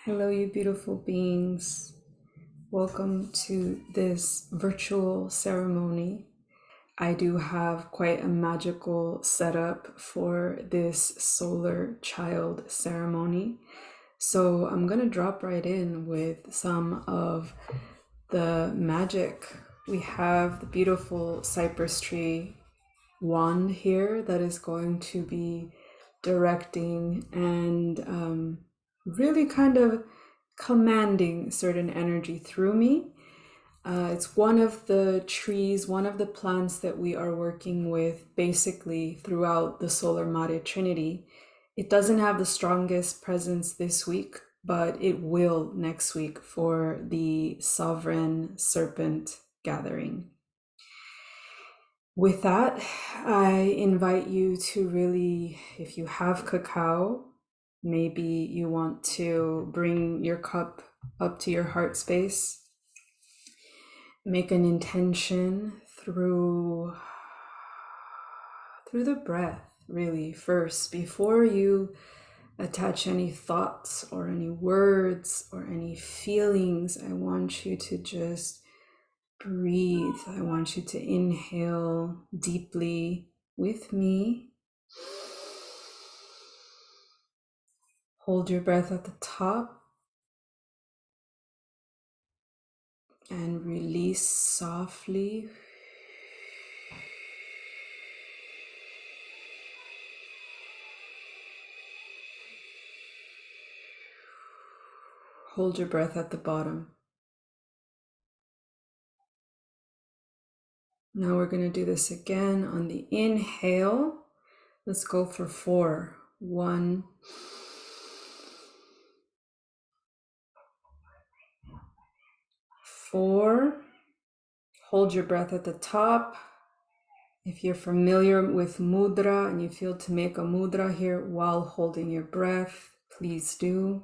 Hello, you beautiful beings. Welcome to this virtual ceremony. I do have quite a magical setup for this solar child ceremony. So I'm going to drop right in with some of the magic. We have the beautiful cypress tree wand here that is going to be directing and really kind of commanding certain energy through me. It's one of the trees, one of the plants that we are working with basically throughout the Solar Mare Trinity. It doesn't have the strongest presence this week, but it will next week for the Sovereign Serpent Gathering. With that, I invite you to really, if you have cacao, maybe you want to bring your cup up to your heart space. Make an intention through the breath, really, first, before you attach any thoughts or any words or any feelings. I want you to just breathe. I want you to inhale deeply with me. Hold your breath at the top and release softly. Hold your breath at the bottom. Now we're going to do this again on the inhale. Let's go for 4. 1, 4. Hold your breath at the top. If you're familiar with mudra and you feel to make a mudra here while holding your breath, please do.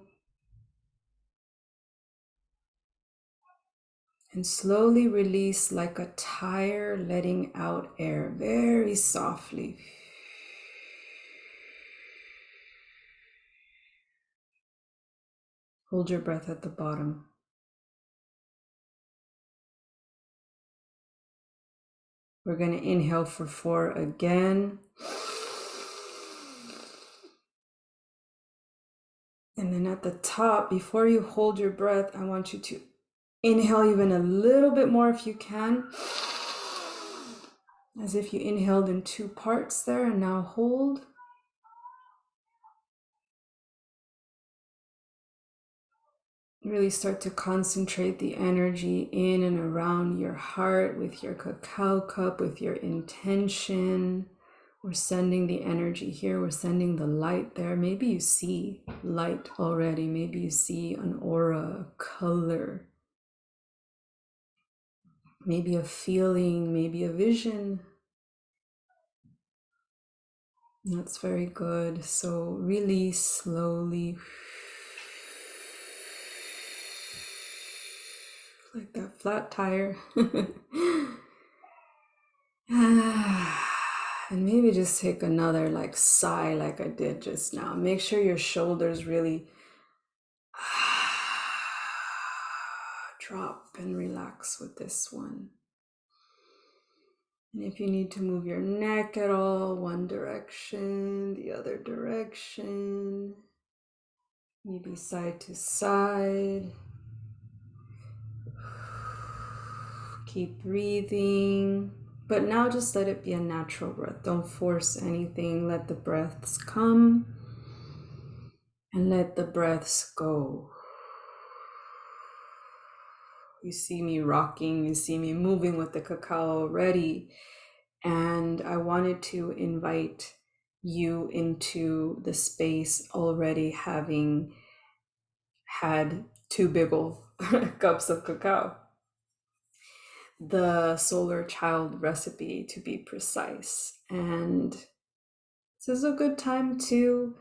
And slowly release like a tire letting out air, very softly. Hold your breath at the bottom. We're going to inhale for 4 again. And then at the top, before you hold your breath, I want you to inhale even a little bit more if you can. As if you inhaled in 2 parts there, and now hold. Really start to concentrate the energy in and around your heart with your cacao cup, with your intention. We're sending the energy here. We're sending the light there. Maybe you see light already. Maybe you see an aura, a color. Maybe a feeling, maybe a vision. That's very good. So release slowly. Like that flat tire. And maybe just take another like sigh like I did just now. Make sure your shoulders really drop and relax with this one. And if you need to move your neck at all, one direction, the other direction, maybe side to side. Keep breathing. But now just let it be a natural breath. Don't force anything. Let the breaths come and let the breaths go. You see me rocking, you see me moving with the cacao already. And I wanted to invite you into the space already having had 2 big ol' cups of cacao. The solar child recipe to be precise. And this is a good time to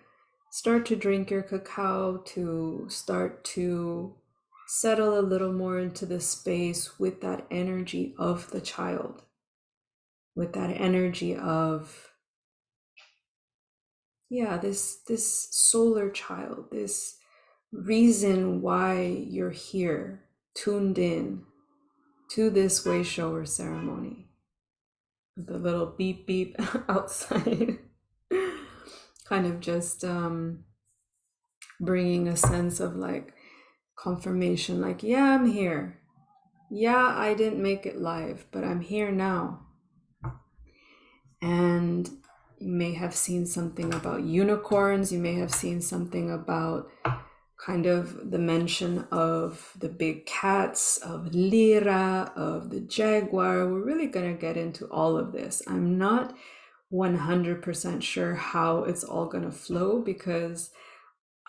start to drink your cacao, to start to settle a little more into the space with that energy of the child, with that energy of, yeah, this solar child, this reason why you're here, tuned in to this way shower ceremony. The little beep beep outside, kind of just bringing a sense of like confirmation, like, yeah, I'm here. Yeah, I didn't make it live, but I'm here now. And you may have seen something about unicorns. You may have seen something about kind of the mention of the big cats, of Lyra, of the Jaguar. We're really going to get into all of this. I'm not 100% sure how it's all going to flow because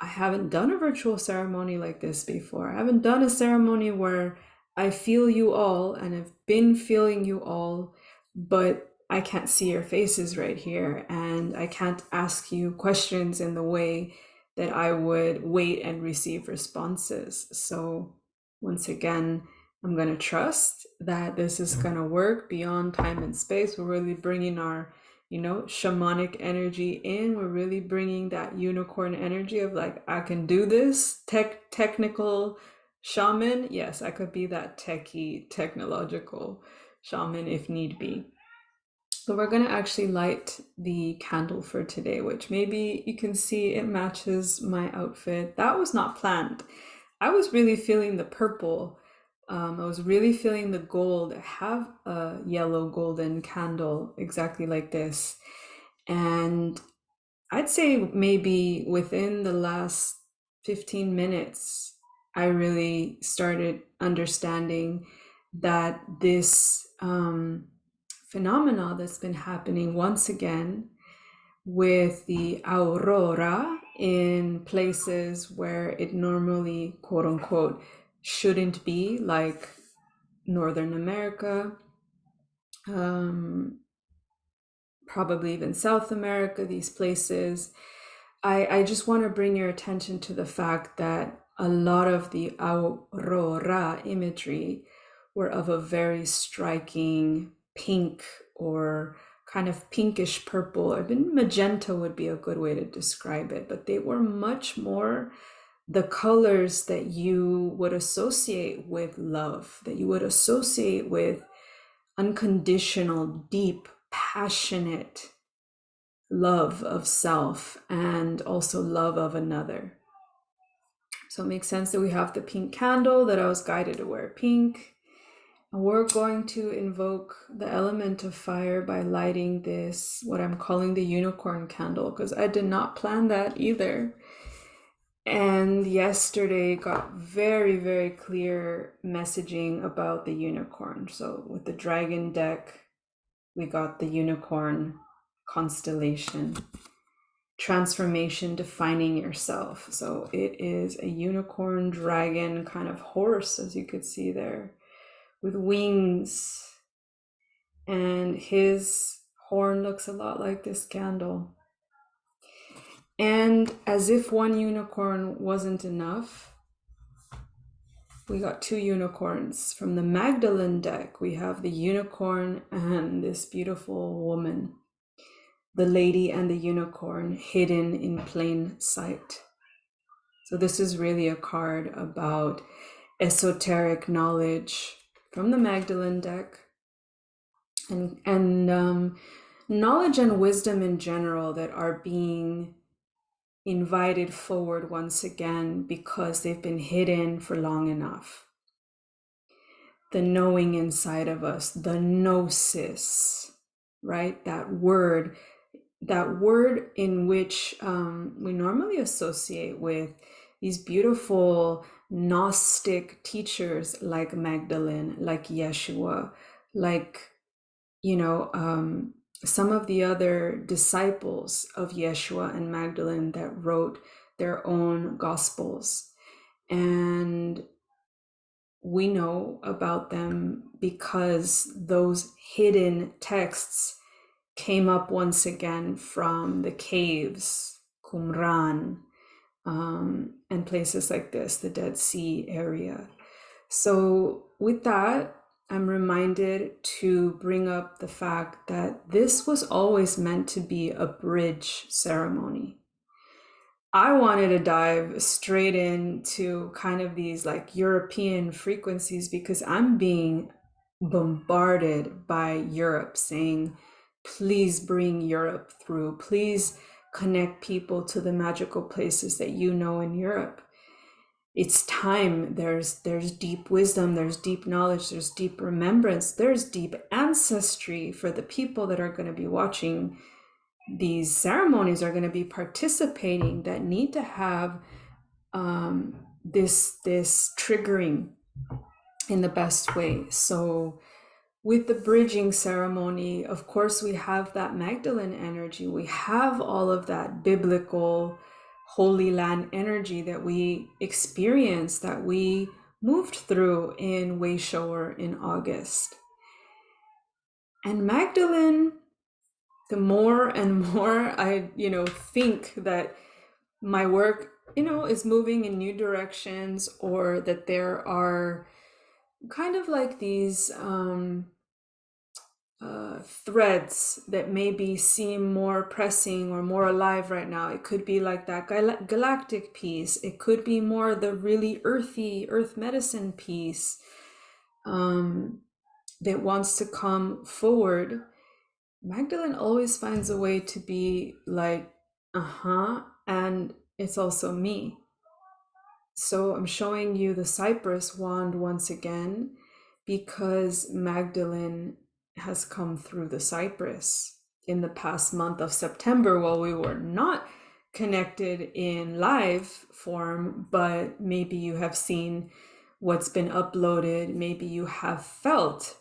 I haven't done a virtual ceremony like this before. I haven't done a ceremony where I feel you all and I've been feeling you all, but I can't see your faces right here and I can't ask you questions in the way that I would wait and receive responses. So once again, I'm going to trust that this is going to work beyond time and space. We're really bringing our shamanic energy in. We're really bringing that unicorn energy of like, I can do this. Technical shaman. Yes, I could be that techie, technological shaman if need be. So we're going to actually light the candle for today, which maybe you can see it matches my outfit. That was not planned. I was really feeling the purple. I was really feeling the gold. I have a yellow golden candle exactly like this. And I'd say maybe within the last 15 minutes, I really started understanding that this phenomena that's been happening once again with the Aurora in places where it normally, quote unquote, shouldn't be, like Northern America, probably even South America, these places. I just want to bring your attention to the fact that a lot of the Aurora imagery were of a very striking pink or kind of pinkish purple. Even magenta would be a good way to describe it, but they were much more the colors that you would associate with love, that you would associate with unconditional, deep, passionate love of self and also love of another. So it makes sense that we have the pink candle, that I was guided to wear pink. And we're going to invoke the element of fire by lighting this, what I'm calling the unicorn candle, because I did not plan that either. And yesterday got very, very clear messaging about the unicorn. So with the dragon deck, we got the unicorn constellation. Transformation, defining yourself. So it is a unicorn dragon kind of horse, as you could see there, with wings. And his horn looks a lot like this candle. And as if one unicorn wasn't enough, we got two unicorns. From the Magdalene deck, we have the unicorn and this beautiful woman, the lady and the unicorn hidden in plain sight. So this is really a card about esoteric knowledge from the Magdalene deck and knowledge and wisdom in general that are being invited forward once again because they've been hidden for long enough. The knowing inside of us, the gnosis, right? That word in which we normally associate with these beautiful Gnostic teachers like Magdalene, like Yeshua, like, some of the other disciples of Yeshua and Magdalene that wrote their own gospels. And we know about them because those hidden texts came up once again from the caves, Qumran, and places like this, the Dead Sea area. So with that, I'm reminded to bring up the fact that this was always meant to be a bridge ceremony. I wanted to dive straight into kind of these like European frequencies because I'm being bombarded by Europe saying, please bring Europe through. Please connect people to the magical places that you know in Europe. It's time. There's deep wisdom, there's deep knowledge, there's deep remembrance, there's deep ancestry for the people that are going to be watching these ceremonies, are going to be participating, that need to have this triggering in the best way. So with the bridging ceremony, of course, we have that Magdalene energy. We have all of that biblical Holy Land energy that we experienced, that we moved through in Wayshower in August. And Magdalene, the more and more I, think that my work, is moving in new directions, or that there are kind of like these threads that maybe seem more pressing or more alive right now. It could be like that galactic piece. It could be more the really earthy earth medicine piece that wants to come forward. Magdalene always finds a way to be like, and it's also me. So I'm showing you the Cypress wand once again because Magdalene has come through the Cypress in the past month of September while we were not connected in live form, but maybe you have seen what's been uploaded. Maybe you have felt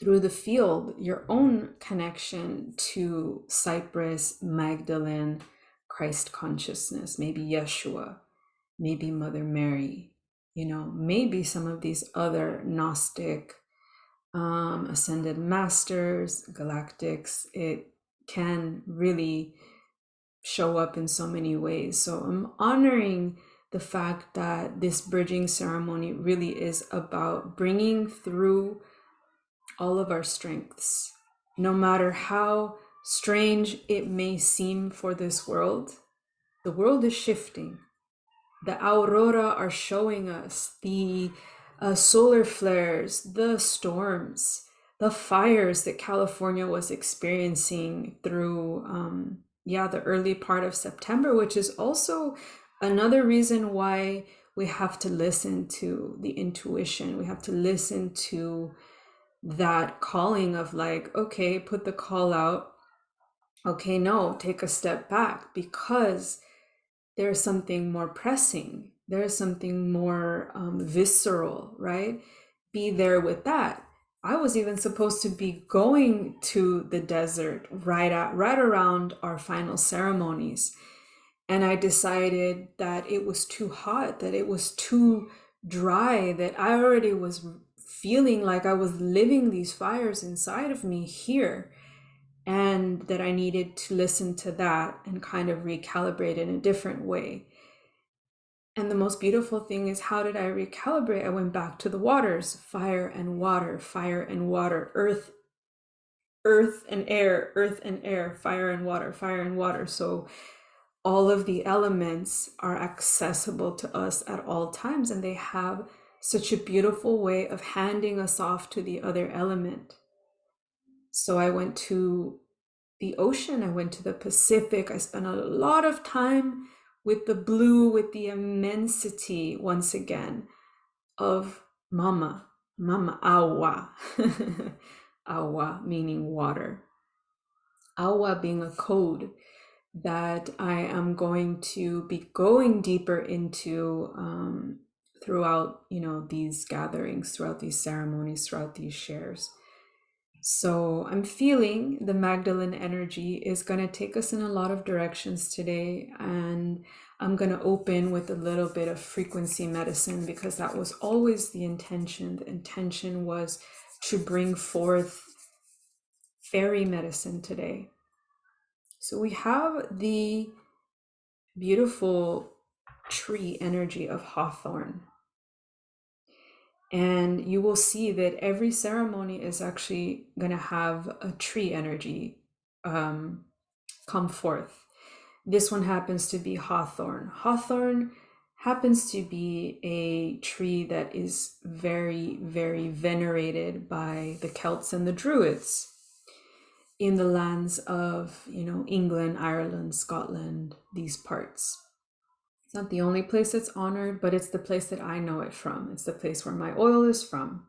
through the field your own connection to Cypress, Magdalene, Christ consciousness, maybe Yeshua, maybe Mother Mary, maybe some of these other Gnostic ascended masters, galactics. It can really show up in so many ways. So I'm honoring the fact that this bridging ceremony really is about bringing through all of our strengths, no matter how strange it may seem for this world. The world is shifting. The Aurora are showing us the solar flares, the storms, the fires that California was experiencing through, the early part of September, which is also another reason why we have to listen to the intuition. We have to listen to that calling of like, okay, put the call out. Okay, no, take a step back, because there's something more pressing. There's something more visceral, right? Be there with that. I was even supposed to be going to the desert right around our final ceremonies. And I decided that it was too hot, that it was too dry, that I already was feeling like I was living these fires inside of me here, and that I needed to listen to that and kind of recalibrate in a different way. And the most beautiful thing is, how did I recalibrate? I went back to the waters, fire and water, earth and air, fire and water. So all of the elements are accessible to us at all times, and they have such a beautiful way of handing us off to the other element. So I went to the ocean, I went to the Pacific. I spent a lot of time with the blue, with the immensity once again of Mama Agua. Agua meaning water. Agua being a code that I am going to be going deeper into throughout, these gatherings, throughout these ceremonies, throughout these shares. So I'm feeling the Magdalene energy is going to take us in a lot of directions today. And I'm going to open with a little bit of frequency medicine, because that was always the intention. The intention was to bring forth fairy medicine today. So we have the beautiful tree energy of hawthorn. And you will see that every ceremony is actually going to have a tree energy come forth. This one happens to be hawthorn. Hawthorn happens to be a tree that is very, very venerated by the Celts and the Druids in the lands of, England, Ireland, Scotland, these parts. It's not the only place it's honored, but it's the place that I know it from. It's the place where my oil is from.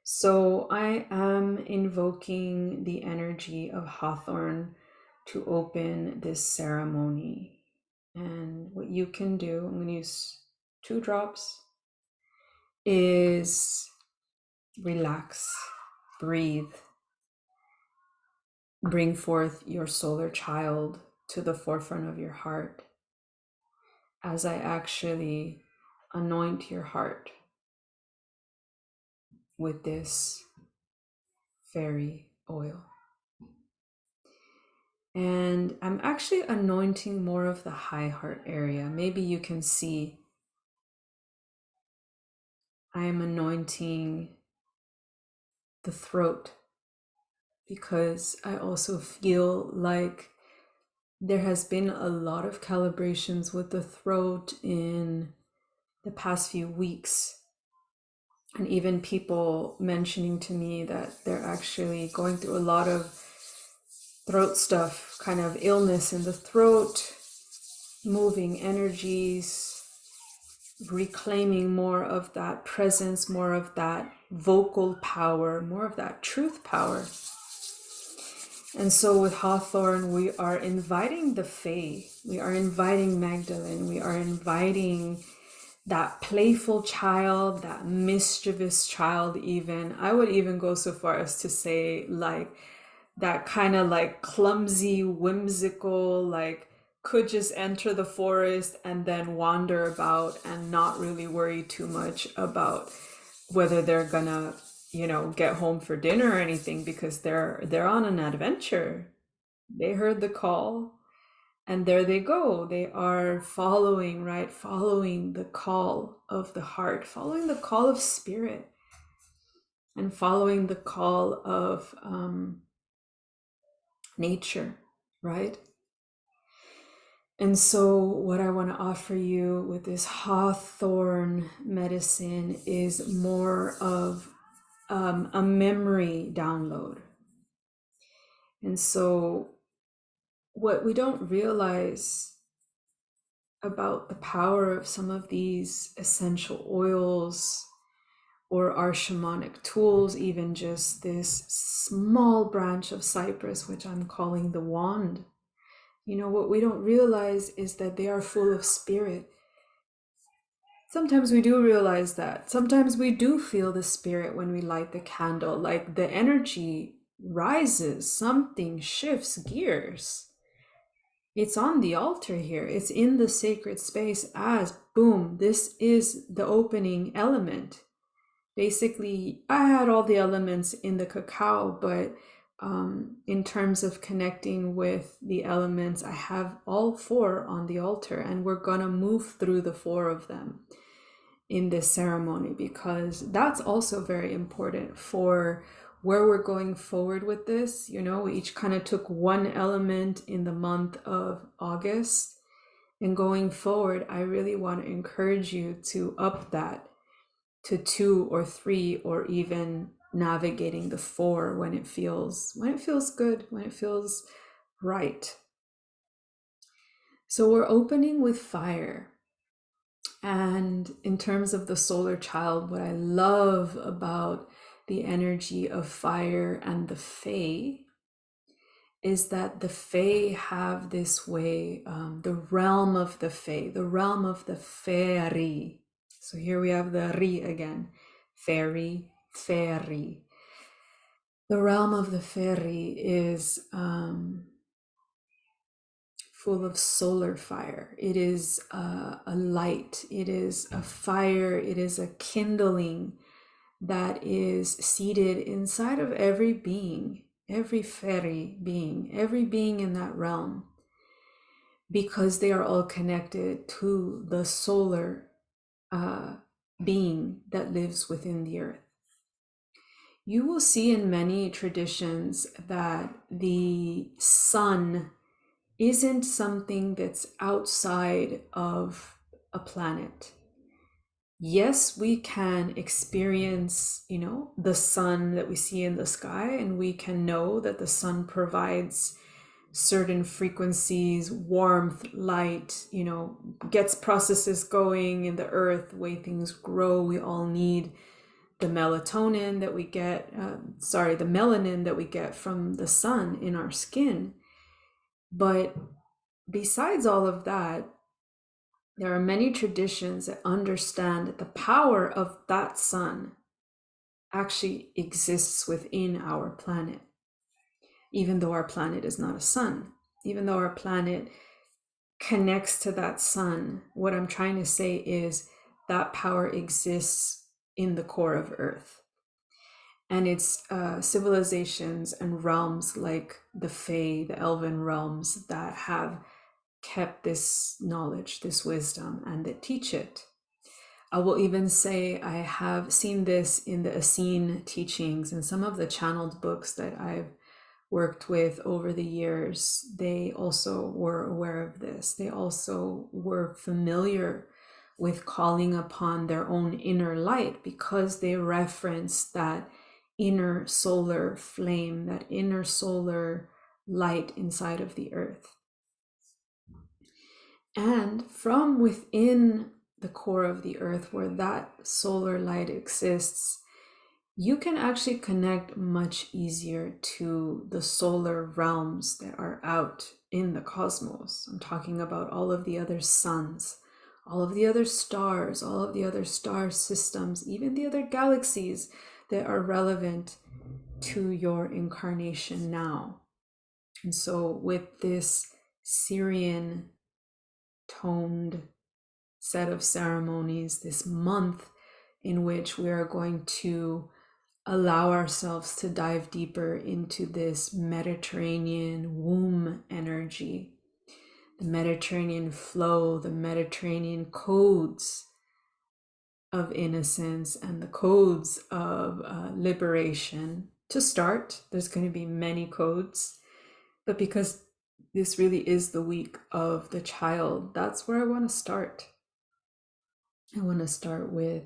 So I am invoking the energy of hawthorn to open this ceremony. And what you can do, I'm going to use 2 drops, is relax, breathe, bring forth your solar child to the forefront of your heart as I actually anoint your heart with this fairy oil. And I'm actually anointing more of the high heart area. Maybe you can see I am anointing the throat, because I also feel like there has been a lot of calibrations with the throat in the past few weeks. And even people mentioning to me that they're actually going through a lot of throat stuff, kind of illness in the throat, moving energies, reclaiming more of that presence, more of that vocal power, more of that truth power. And so with hawthorn, we are inviting the Fae, we are inviting Magdalene, we are inviting that playful child, that mischievous child even. I would even go so far as to say like that kind of like clumsy, whimsical, like could just enter the forest and then wander about and not really worry too much about whether they're gonna, get home for dinner or anything, because they're on an adventure. They heard the call and there they go. They are following, right? Following the call of the heart, following the call of spirit, and following the call of nature, right? And so what I want to offer you with this hawthorn medicine is more of a memory download. And so what we don't realize about the power of some of these essential oils or our shamanic tools, even just this small branch of cypress, which I'm calling the wand, what we don't realize is that they are full of spirit. Sometimes we do realize that. Sometimes we do feel the spirit when we light the candle, like the energy rises, something shifts gears. It's on the altar here. It's in the sacred space as, boom, this is the opening element. Basically, I had all the elements in the cacao, but in terms of connecting with the elements, I have all 4 on the altar, and we're gonna move through the 4 of them in this ceremony, because that's also very important for where we're going forward with this. We each kind of took one element in the month of August, and going forward, I really want to encourage you to up that to 2 or 3, or even navigating the 4 when it feels good, when it feels right. So we're opening with fire. And in terms of the solar child, what I love about the energy of fire and the Fae is that the Fae have this way, the realm of the Fae, the realm of the FAERY. So here we have the ri again, fairy, fairy. The realm of the fairy is full of solar fire. It is a light, it is a fire, it is a kindling that is seated inside of every being, every fairy being, every being in that realm, because they are all connected to the solar being that lives within the earth. You will see in many traditions that the sun isn't something that's outside of a planet. Yes, we can experience, the sun that we see in the sky, and we can know that the sun provides certain frequencies, warmth, light, gets processes going in the earth, the way things grow. We all need the melatonin that we get, the melanin that we get from the sun in our skin. But besides all of that, there are many traditions that understand that the power of that sun actually exists within our planet, even though our planet is not a sun, even though our planet connects to that sun. What I'm trying to say is that power exists in the core of Earth. And it's civilizations and realms like the Fae, the Elven realms, that have kept this knowledge, this wisdom, and that teach it. I will even say I have seen this in the Essene teachings and some of the channeled books that I've worked with over the years. They also were aware of this. They also were familiar with calling upon their own inner light, because they reference that inner solar flame, that inner solar light inside of the earth. And from within the core of the earth, where that solar light exists, you can actually connect much easier to the solar realms that are out in the cosmos. I'm talking about all of the other suns, all of the other stars, all of the other star systems, even the other galaxies that are relevant to your incarnation now. And so with this Syrian toned set of ceremonies, this month in which we are going to allow ourselves to dive deeper into this Mediterranean womb energy, the Mediterranean flow, the Mediterranean codes of innocence and the codes of liberation. To start, there's going to be many codes, but because this really is the week of the child, that's where I want to start. I want to start with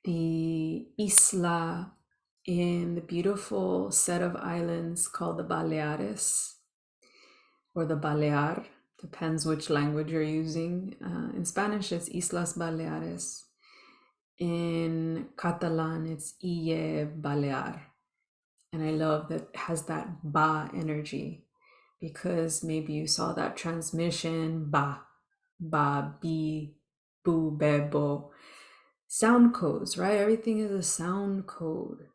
the isla in the beautiful set of islands called the Baleares, or the Balear, depends which language you're using. In Spanish, it's Islas Baleares. In Catalan, it's Ille Balear. And I love that it has that ba energy, because maybe you saw that transmission, ba, bi, bu, bebo. Sound codes, right? Everything is a sound code.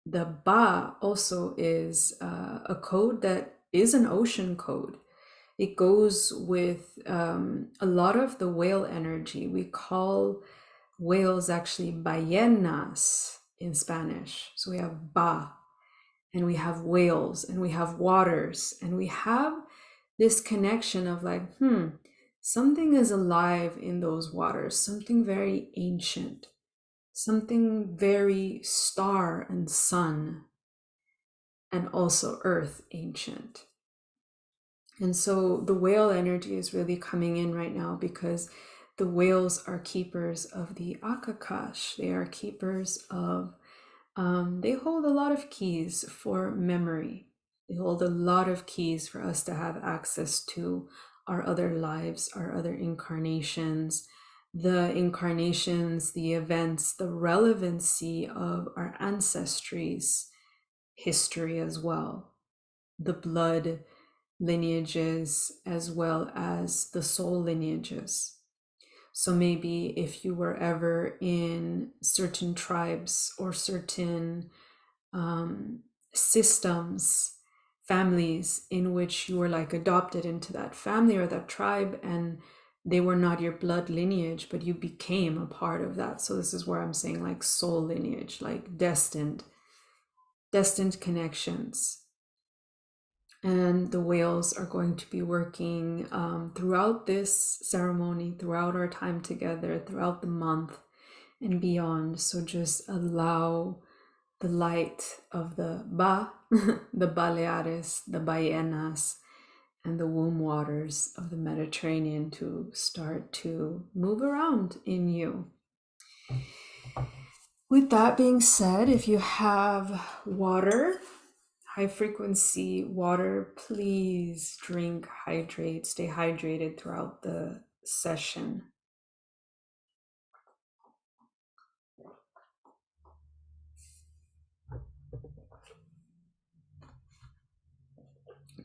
The ba also is a code that is an ocean code. It goes with a lot of the whale energy. We call whales actually ballenas in Spanish. So we have ba, and we have whales, and we have waters, and we have this connection of like, something is alive in those waters, something very ancient, something very star and sun, and also earth ancient. And so the whale energy is really coming in right now, because the whales are keepers of the Akakash. They are keepers of, they hold a lot of keys for memory. They hold a lot of keys for us to have access to our other lives, our other incarnations, the events, the relevancy of our ancestry's history as well, the blood lineages as well as the soul lineages. So maybe if you were ever in certain tribes or certain systems, families in which you were like adopted into that family or that tribe, and they were not your blood lineage, but you became a part of that. So this is where I'm saying like soul lineage, like destined connections. And the whales are going to be working throughout this ceremony, throughout our time together, throughout the month and beyond. So just allow the light of the Ba, the Baleares, the Ballenas, and the womb waters of the Mediterranean to start to move around in you. With that being said, if you have water, high frequency water, please drink, hydrate, stay hydrated throughout the session.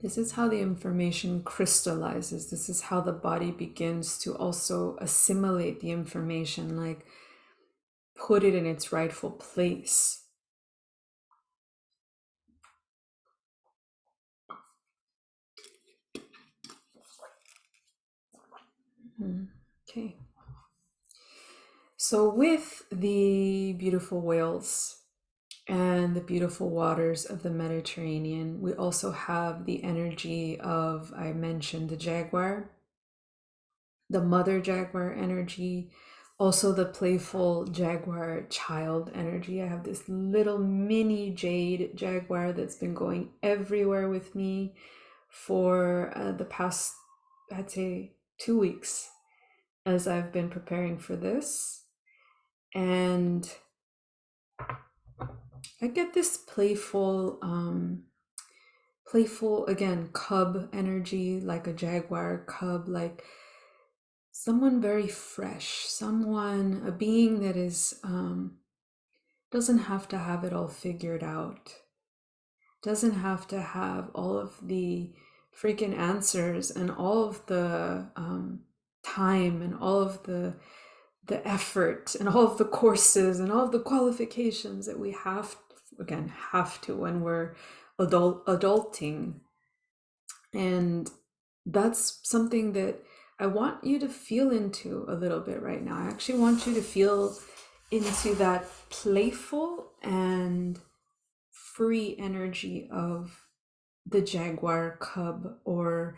This is how the information crystallizes. This is how the body begins to also assimilate the information, like put it in its rightful place. Okay. So with the beautiful whales and the beautiful waters of the Mediterranean, we also have the energy of, I mentioned, the jaguar, the mother jaguar energy, also the playful jaguar child energy. I have this little mini jade jaguar that's been going everywhere with me for the past, I'd say, 2 weeks as I've been preparing for this. And I get this playful, again, cub energy, like a jaguar cub, like someone very fresh, someone, a being that is, doesn't have to have it all figured out, doesn't have to have all of the freaking answers and all of the time and all of the effort and all of the courses and all of the qualifications that we have to when we're adulting. And that's something that I want you to feel into a little bit right now. I actually want you to feel into that playful and free energy of the jaguar cub or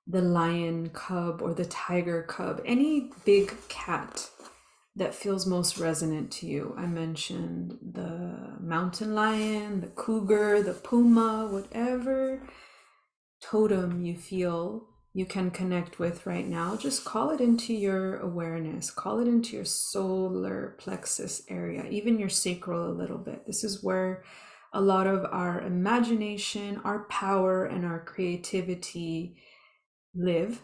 the lion cub or the tiger cub, any big cat that feels most resonant to you. I mentioned the mountain lion, the cougar, the puma, whatever totem you feel you can connect with right now, just call it into your awareness, call it into your solar plexus area, even your sacral a little bit. This is where a lot of our imagination, our power, and our creativity live.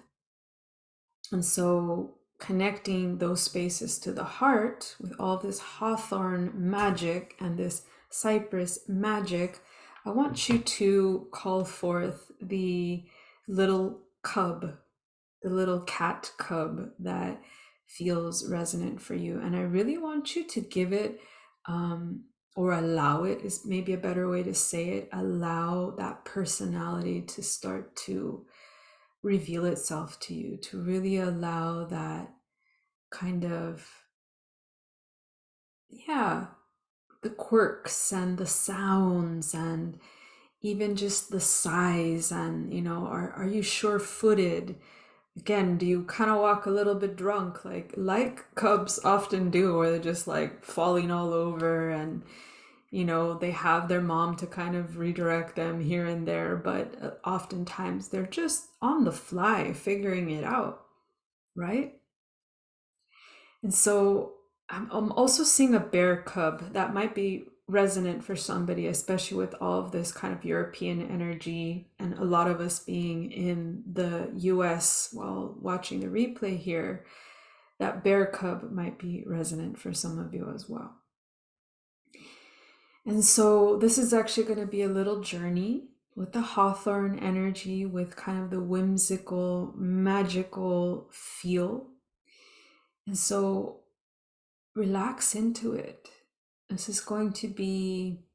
And so connecting those spaces to the heart with all this hawthorn magic and this cypress magic, I want you to call forth the little cub, the little cat cub that feels resonant for you. And I really want you to give it, or allow it is maybe a better way to say it, allow that personality to start to reveal itself to you, to really allow that kind of, the quirks and the sounds and even just the size and, are you sure-footed? Again, do you kind of walk a little bit drunk, like cubs often do, where they're just like falling all over and, they have their mom to kind of redirect them here and there, but oftentimes they're just on the fly figuring it out, right? And so I'm also seeing a bear cub that might be resonant for somebody, especially with all of this kind of European energy and a lot of us being in the US while watching the replay here. That bear cub might be resonant for some of you as well. And so this is actually going to be a little journey with the hawthorn energy, with kind of the whimsical, magical feel. And so relax into it. This is going to be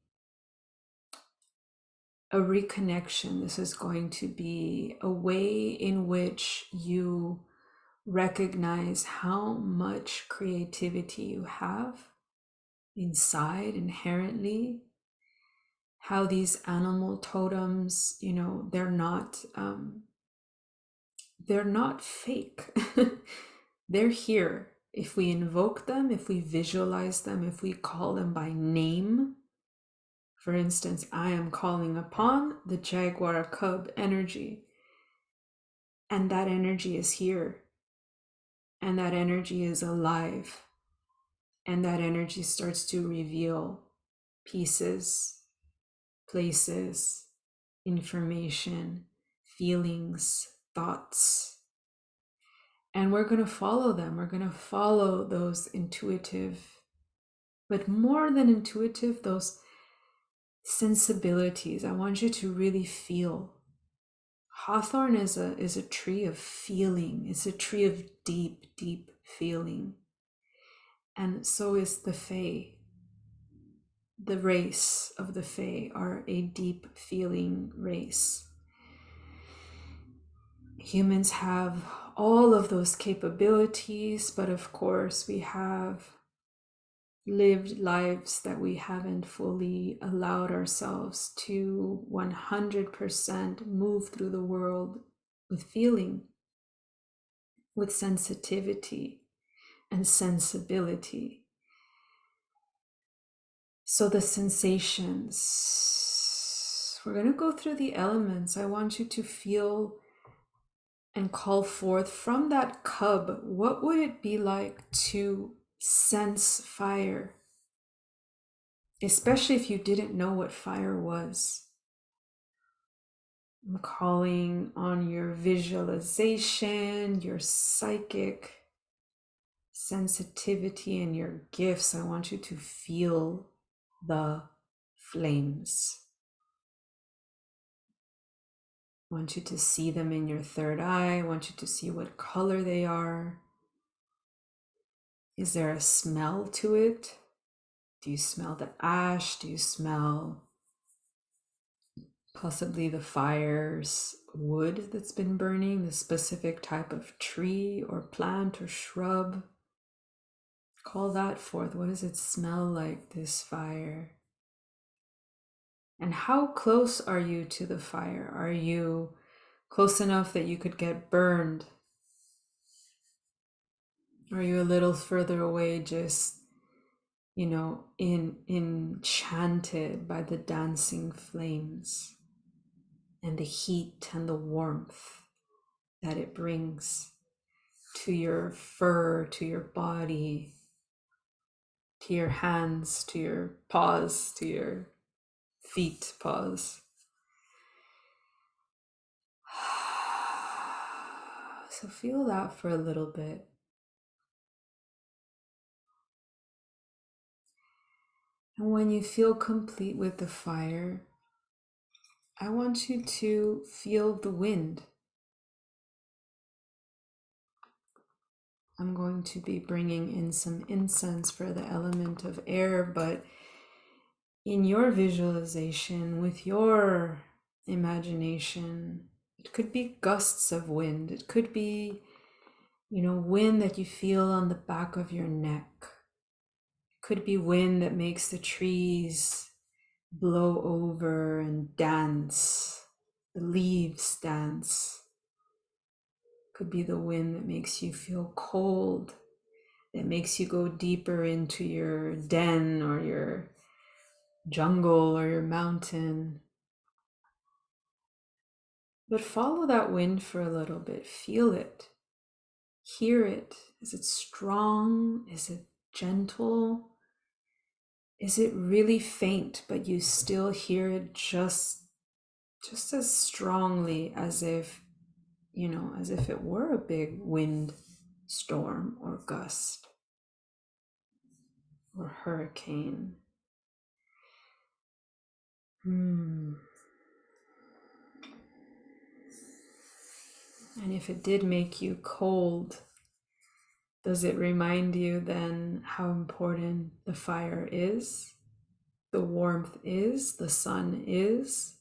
a reconnection. This is going to be a way in which you recognize how much creativity you have inside inherently, how these animal totems, they're not fake. They're here. If we invoke them, if we visualize them, if we call them by name. For instance, I am calling upon the jaguar cub energy. And that energy is here. And that energy is alive. And that energy starts to reveal pieces, places, information, feelings, thoughts. And we're going to follow them. We're going to follow those intuitive, but more than intuitive, those sensibilities. I want you to really feel. Hawthorn is a tree of feeling. It's a tree of deep, deep feeling. And so is the Fae. The race of the Fae are a deep feeling race. Humans have all of those capabilities, but of course we have lived lives that we haven't fully allowed ourselves to 100% move through the world with feeling, with sensitivity and sensibility. So the sensations, we're going to go through the elements. I want you to feel and call forth from that cub, what would it be like to sense fire? Especially if you didn't know what fire was. I'm calling on your visualization, your psychic sensitivity, and your gifts. I want you to feel the flames. I want you to see them in your third eye. I want you to see what color they are. Is there a smell to it? Do you smell the ash? Do you smell possibly the fire's wood that's been burning, the specific type of tree or plant or shrub? Call that forth. What does it smell like, this fire? And how close are you to the fire? Are you close enough that you could get burned? Are you a little further away, just, enchanted by the dancing flames and the heat and the warmth that it brings to your fur, to your body, to your hands, to your paws, to your feet, paws? So feel that for a little bit. And when you feel complete with the fire, I want you to feel the wind. I'm going to be bringing in some incense for the element of air, but in your visualization, with your imagination, it could be gusts of wind. It could be, wind that you feel on the back of your neck. It could be wind that makes the trees blow over and dance, the leaves dance. Could be the wind that makes you feel cold, that makes you go deeper into your den or your jungle or your mountain. But follow that wind for a little bit. Feel it. Hear it. Is it strong? Is it gentle? Is it really faint, but you still hear it just as strongly as if, as if it were a big wind storm or gust or hurricane? And if it did make you cold, does it remind you then how important the fire is, the warmth is, the sun is?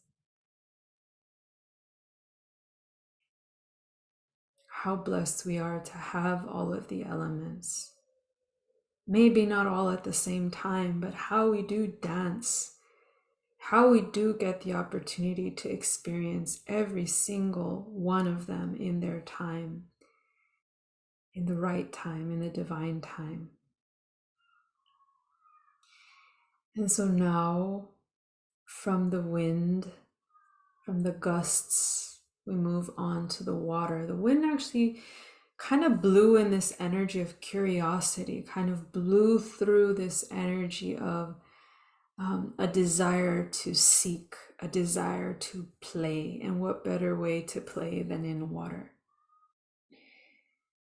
How blessed we are to have all of the elements. Maybe not all at the same time, but how we do dance, how we do get the opportunity to experience every single one of them in their time, in the right time, in the divine time. And so now, from the wind, from the gusts, we move on to the water. The wind actually kind of blew in this energy of curiosity, kind of blew through this energy of a desire to seek, a desire to play. And what better way to play than in water?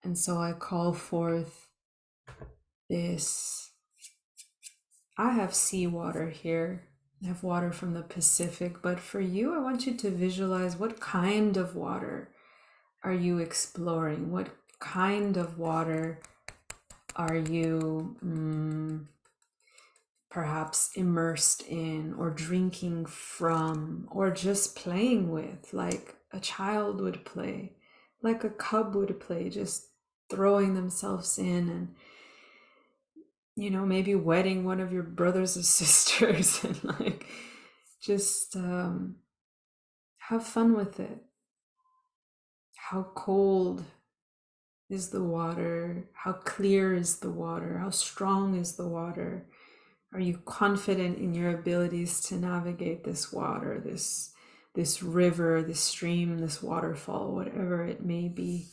And so I call forth this. I have seawater here. I have water from the Pacific, but for you, I want you to visualize what kind of water are you exploring? What kind of water are you perhaps immersed in, or drinking from, or just playing with, like a child would play, like a cub would play, just throwing themselves in and, you know, maybe wetting one of your brothers or sisters and like just have fun with it. How cold is the water? How clear is the water? How strong is the water? Are you confident in your abilities to navigate this water, this river, this stream, this waterfall, whatever it may be?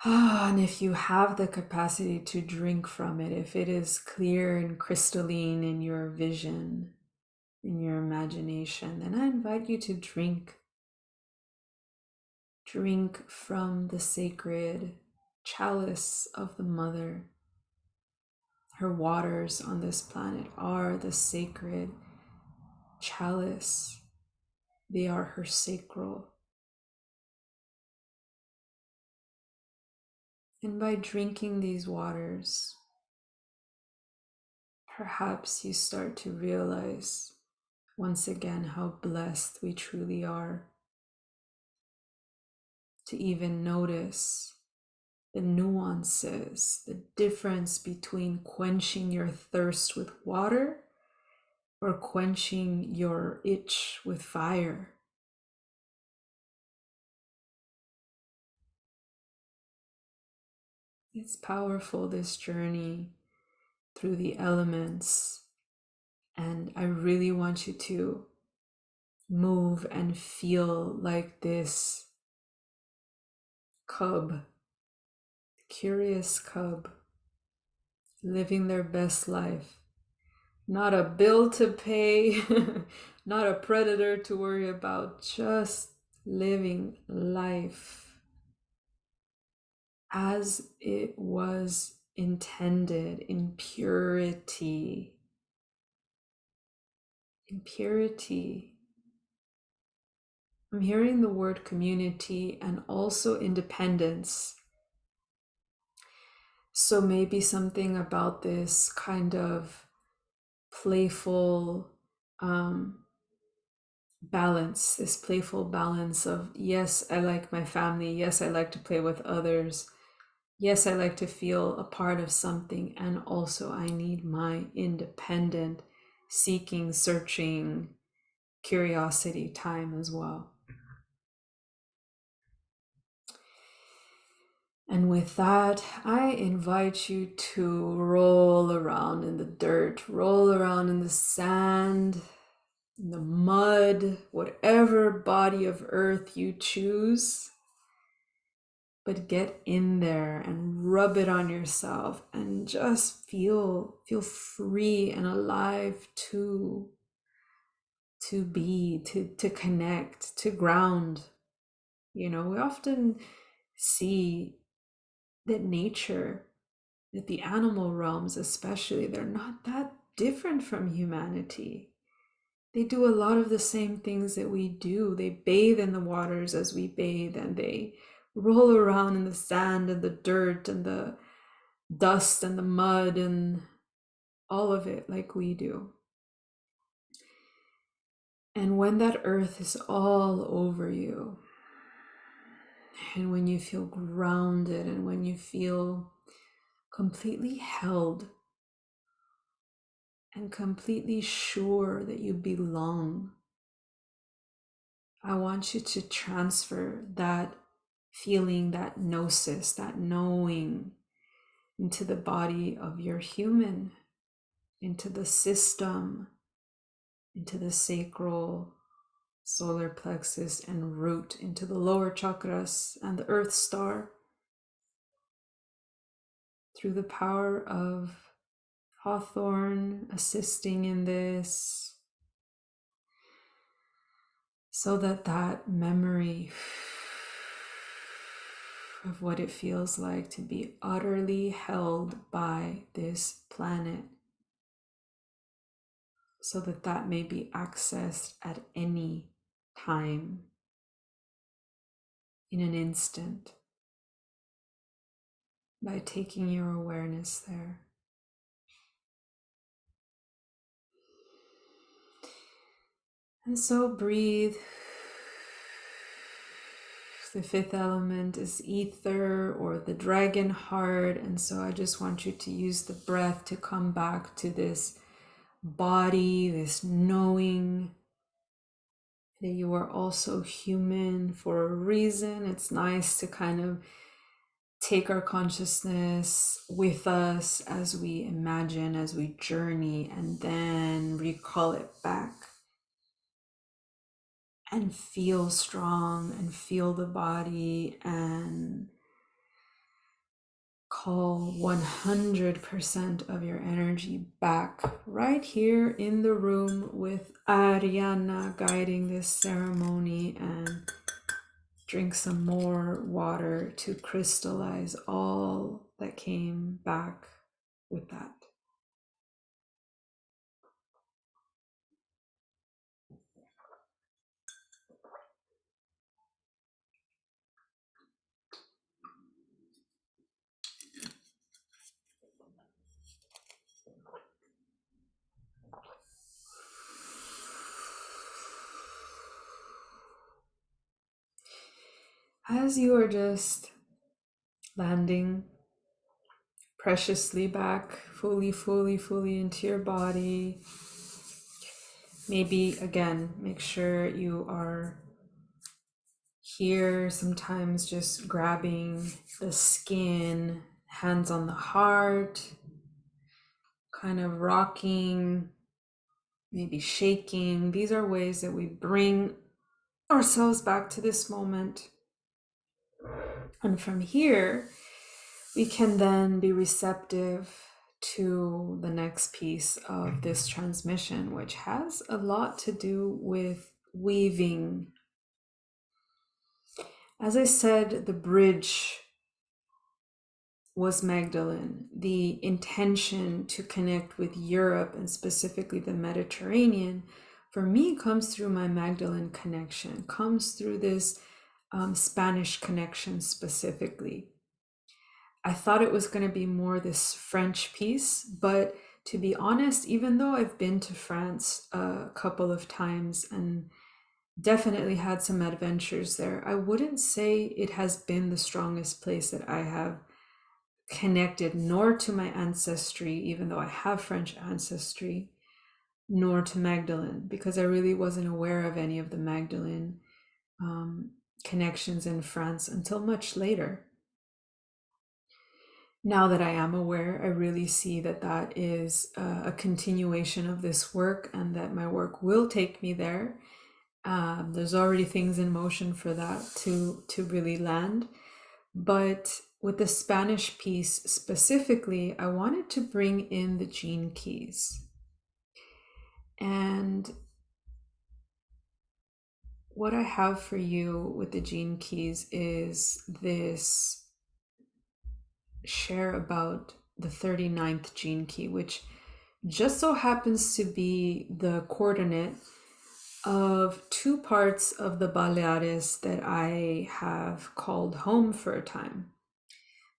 And if you have the capacity to drink from it, if it is clear and crystalline in your vision, in your imagination, then I invite you to drink. Drink from the sacred chalice of the Mother. Her waters on this planet are the sacred chalice. They are her sacral. And by drinking these waters, perhaps you start to realize once again how blessed we truly are to even notice the nuances, the difference between quenching your thirst with water or quenching your itch with fire. It's powerful, this journey through the elements. And I really want you to move and feel like this cub, curious cub, living their best life. Not a bill to pay, not a predator to worry about, just living life as it was intended, in purity. In purity. I'm hearing the word community and also independence. So maybe something about this kind of playful balance, this playful balance of, yes, I like my family. Yes, I like to play with others. Yes, I like to feel a part of something. And also I need my independent, seeking, searching, curiosity time as well. And with that, I invite you to roll around in the dirt, roll around in the sand, in the mud, whatever body of earth you choose. But get in there and rub it on yourself and just feel free and alive to be, to connect, to ground. You know, we often see that nature, that the animal realms especially, they're not that different from humanity. They do a lot of the same things that we do. They bathe in the waters as we bathe, and they roll around in the sand and the dirt and the dust and the mud and all of it like we do. And when that earth is all over you, and when you feel grounded, and when you feel completely held and completely sure that you belong, I want you to transfer that feeling, that gnosis, that knowing, into the body of your human, into the system, into the sacral, solar plexus and root into the lower chakras and the earth star through the power of Hawthorn assisting in this, so that that memory of what it feels like to be utterly held by this planet, so that that may be accessed at any time, in an instant, by taking your awareness there. And so breathe. The fifth element is ether or the dragon heart. And so I just want you to use the breath to come back to this body, this knowing that you are also human for a reason. It's nice to kind of take our consciousness with us as we imagine, as we journey, and then recall it back and feel strong and feel the body and call 100% of your energy back right here in the room with Ariana guiding this ceremony, and drink some more water to crystallize all that came back with that. As you are just landing preciously back, fully into your body, maybe again, make sure you are here, sometimes just grabbing the skin, hands on the heart, kind of rocking, maybe shaking. These are ways that we bring ourselves back to this moment. And from here, we can then be receptive to the next piece of this transmission, which has a lot to do with weaving. As I said, the bridge was Magdalene. The intention to connect with Europe and specifically the Mediterranean, for me, comes through my Magdalene connection, comes through this Spanish connection specifically. I thought it was going to be more this French piece, but to be honest, even though I've been to France a couple of times and definitely had some adventures there, I wouldn't say it has been the strongest place that I have connected, nor to my ancestry, even though I have French ancestry, nor to Magdalene, because I really wasn't aware of any of the Magdalene connections in France until much later. Now that I am aware, I really see that that is a continuation of this work, and that my work will take me there. There's already things in motion for that to really land. But with the Spanish piece specifically, I wanted to bring in the gene keys. And what I have for you with the gene keys is this share about the 39th gene key, which just so happens to be the coordinate of two parts of the Baleares that I have called home for a time.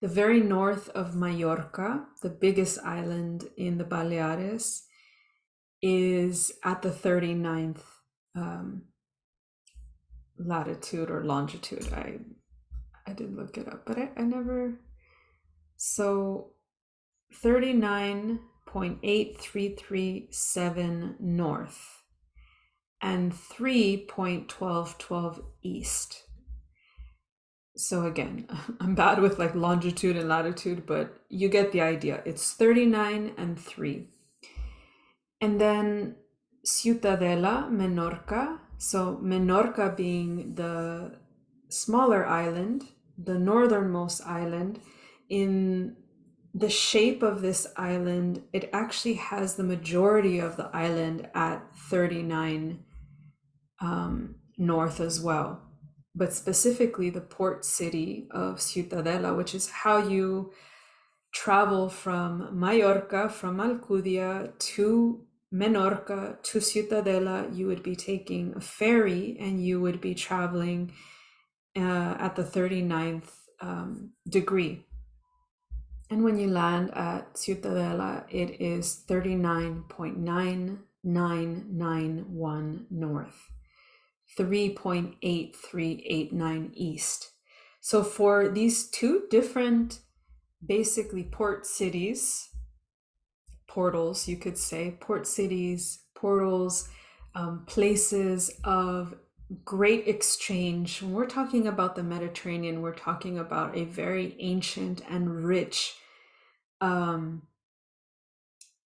The very north of Mallorca, the biggest island in the Baleares, is at the 39th latitude or longitude. I did look it up, but I never. So 39.8337 north and 3.1212 east. So again, I'm bad with like longitude and latitude, but you get the idea. It's 39 and 3. And then Ciutadella, Menorca, So Menorca being the smaller island, the northernmost island, in the shape of this island, it actually has the majority of the island at 39 north as well. But specifically the port city of Ciutadella, which is how you travel from Mallorca, from Alcudia to Menorca to Ciutadella. You would be taking a ferry and you would be traveling at the 39th degree. And when you land at Ciutadella, it is 39.9991 north, 3.8389 east. So for these two different basically port cities, portals, you could say, port cities, portals, places of great exchange. When we're talking about the Mediterranean, we're talking about a very ancient and rich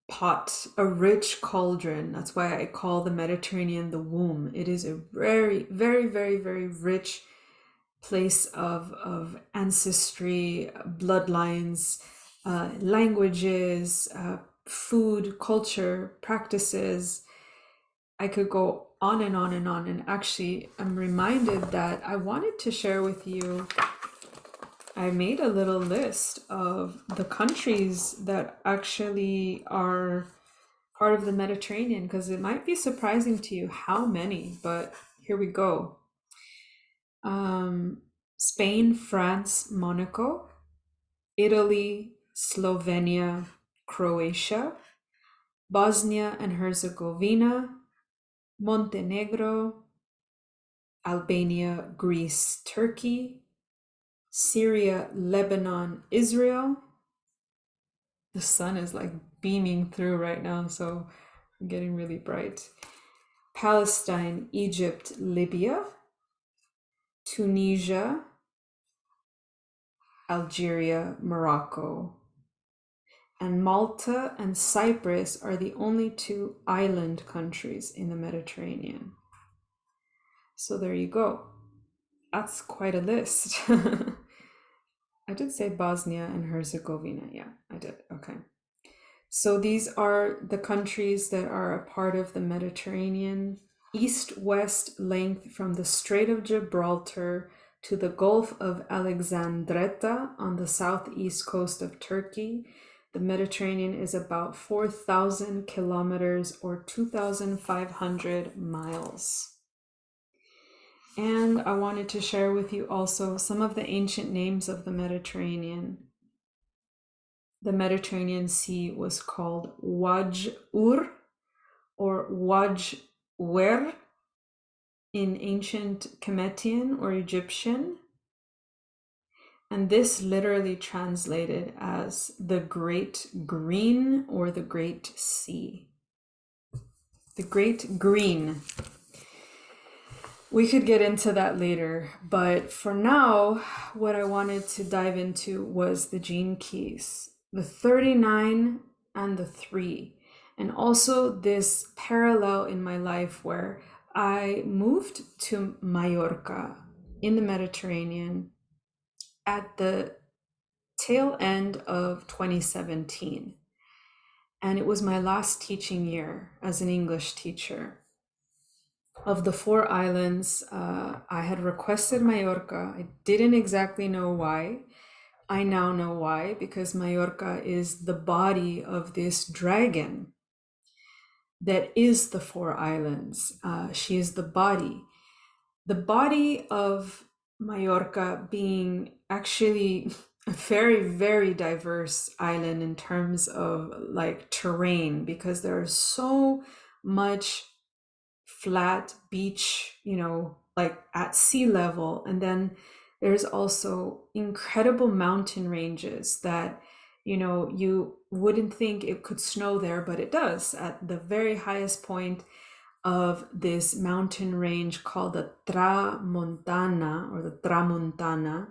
pot, a rich cauldron. That's why I call the Mediterranean the womb. It is a very, very, very, very rich place of ancestry, bloodlines, languages, food, culture, practices. I could go on and on and on. And actually, I'm reminded that I wanted to share with you, I made a little list of the countries that actually are part of the Mediterranean, because it might be surprising to you how many, but here we go. Spain, France, Monaco, Italy, Slovenia, Croatia, Bosnia and Herzegovina, Montenegro, Albania, Greece, Turkey, Syria, Lebanon, Israel. The sun is like beaming through right now, so I'm getting really bright. Palestine, Egypt, Libya, Tunisia, Algeria, Morocco, and Malta and Cyprus are the only two island countries in the Mediterranean. So there you go. That's quite a list. I did say Bosnia and Herzegovina. Yeah, I did. Okay. So these are the countries that are a part of the Mediterranean east-west length from the Strait of Gibraltar to the Gulf of Alexandretta on the southeast coast of Turkey. The Mediterranean is about 4,000 kilometers or 2,500 miles. And I wanted to share with you also some of the ancient names of the Mediterranean. The Mediterranean Sea was called Wajur or Wajwer in ancient Cometian or Egyptian. And this literally translated as the Great Green or the Great Sea. The Great Green. We could get into that later, but for now, what I wanted to dive into was the gene keys, the 39 and the 3, and also this parallel in my life where I moved to Mallorca in the Mediterranean at the tail end of 2017. And it was my last teaching year as an English teacher. Of the 4 islands, I had requested Mallorca. I didn't exactly know why. I now know why, because Mallorca is the body of this dragon that is the 4 islands. She is the body. The body of Mallorca being actually a very, very diverse island in terms of like terrain, because there is so much flat beach, like at sea level. And then there's also incredible mountain ranges that, you wouldn't think it could snow there, but it does. At the very highest point of this mountain range called the Tramontana or the Tramontana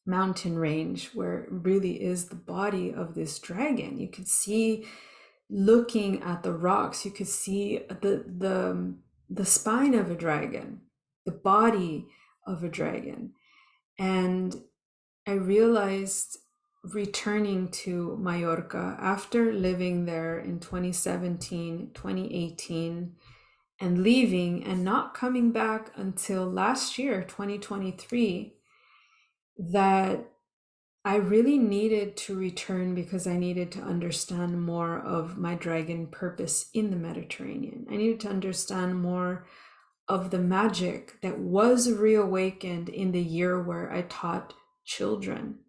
mountain range, where it really is the body of this dragon. You could see, looking at the rocks, you could see the spine of a dragon, the body of a dragon. And I realized returning to Mallorca after living there in 2017, 2018, and leaving and not coming back until last year, 2023, that I really needed to return because I needed to understand more of my dragon purpose in the Mediterranean. I needed to understand more of the magic that was reawakened in the year where I taught children.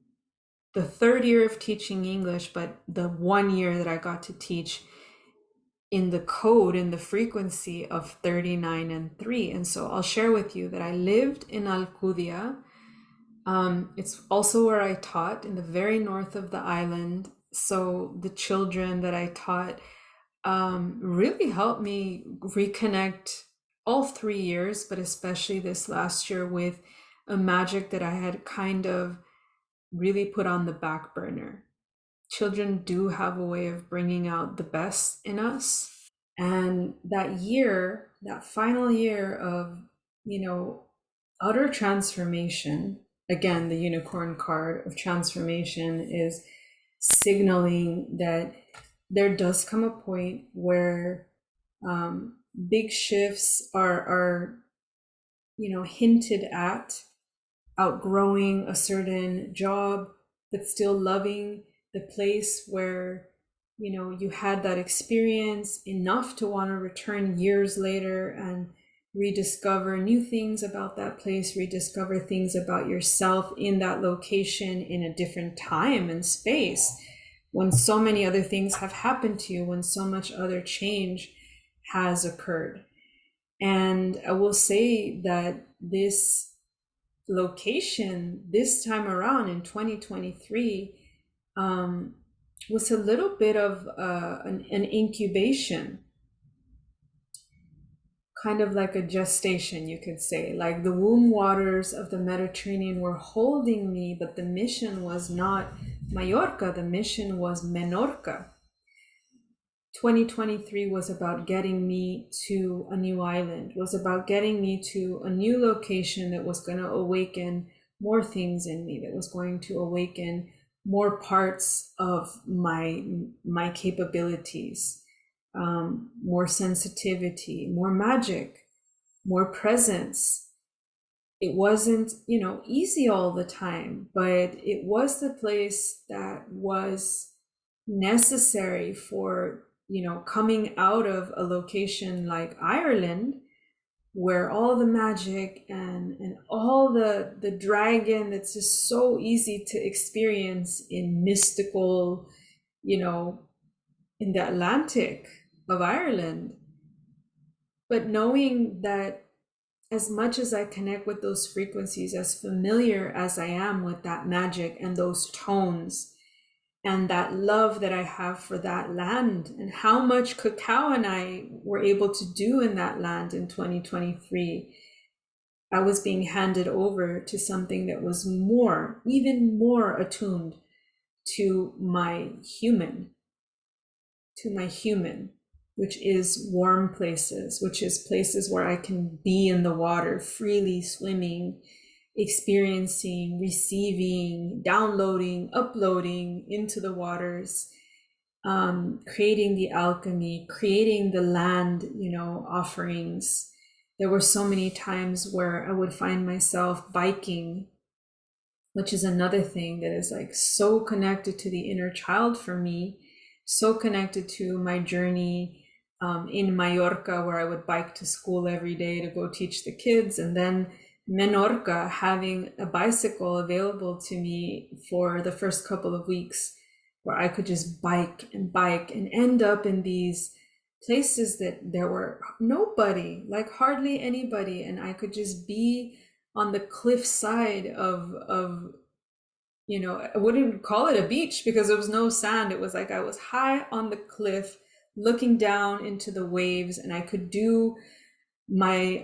The third year of teaching English, but the 1 year that I got to teach in the code, in the frequency of 39 and 3. And so I'll share with you that I lived in Alcudia. It's also where I taught, in the very north of the island. So the children that I taught really helped me reconnect all 3 years, but especially this last year, with a magic that I had kind of really put on the back burner. Children do have a way of bringing out the best in us. And that year, that final year of, utter transformation, again, the unicorn card of transformation is signaling that there does come a point where big shifts are hinted at. Outgrowing a certain job, but still loving the place where you had that experience enough to want to return years later and rediscover new things about that place, rediscover things about yourself in that location in a different time and space, when so many other things have happened to you, when so much other change has occurred. And I will say that this location this time around in 2023 was a little bit of an incubation, kind of like a gestation, you could say. Like the womb waters of the Mediterranean were holding me, but the mission was not Mallorca, the mission was Menorca. 2023 was about getting me to a new island, was about getting me to a new location that was going to awaken more things in me, that was going to awaken more parts of my capabilities, more sensitivity, more magic, more presence. It wasn't, easy all the time, but it was the place that was necessary for coming out of a location like Ireland, where all the magic and all the dragon that's just so easy to experience in mystical, in the Atlantic of Ireland. But knowing that as much as I connect with those frequencies, as familiar as I am with that magic and those tones, and that love that I have for that land, and how much Cacao and I were able to do in that land in 2023, I was being handed over to something that was even more attuned to my human, which is warm places, which is places where I can be in the water, freely swimming, experiencing, receiving, downloading, uploading into the waters, creating the alchemy, creating the land, offerings. There were so many times where I would find myself biking, which is another thing that is like so connected to the inner child for me, so connected to my journey in Mallorca, where I would bike to school every day to go teach the kids, and then Menorca, having a bicycle available to me for the first couple of weeks, where I could just bike and end up in these places that there were nobody, like hardly anybody, and I could just be on the cliff side of I wouldn't call it a beach because there was no sand. It was like I was high on the cliff looking down into the waves, and I could do my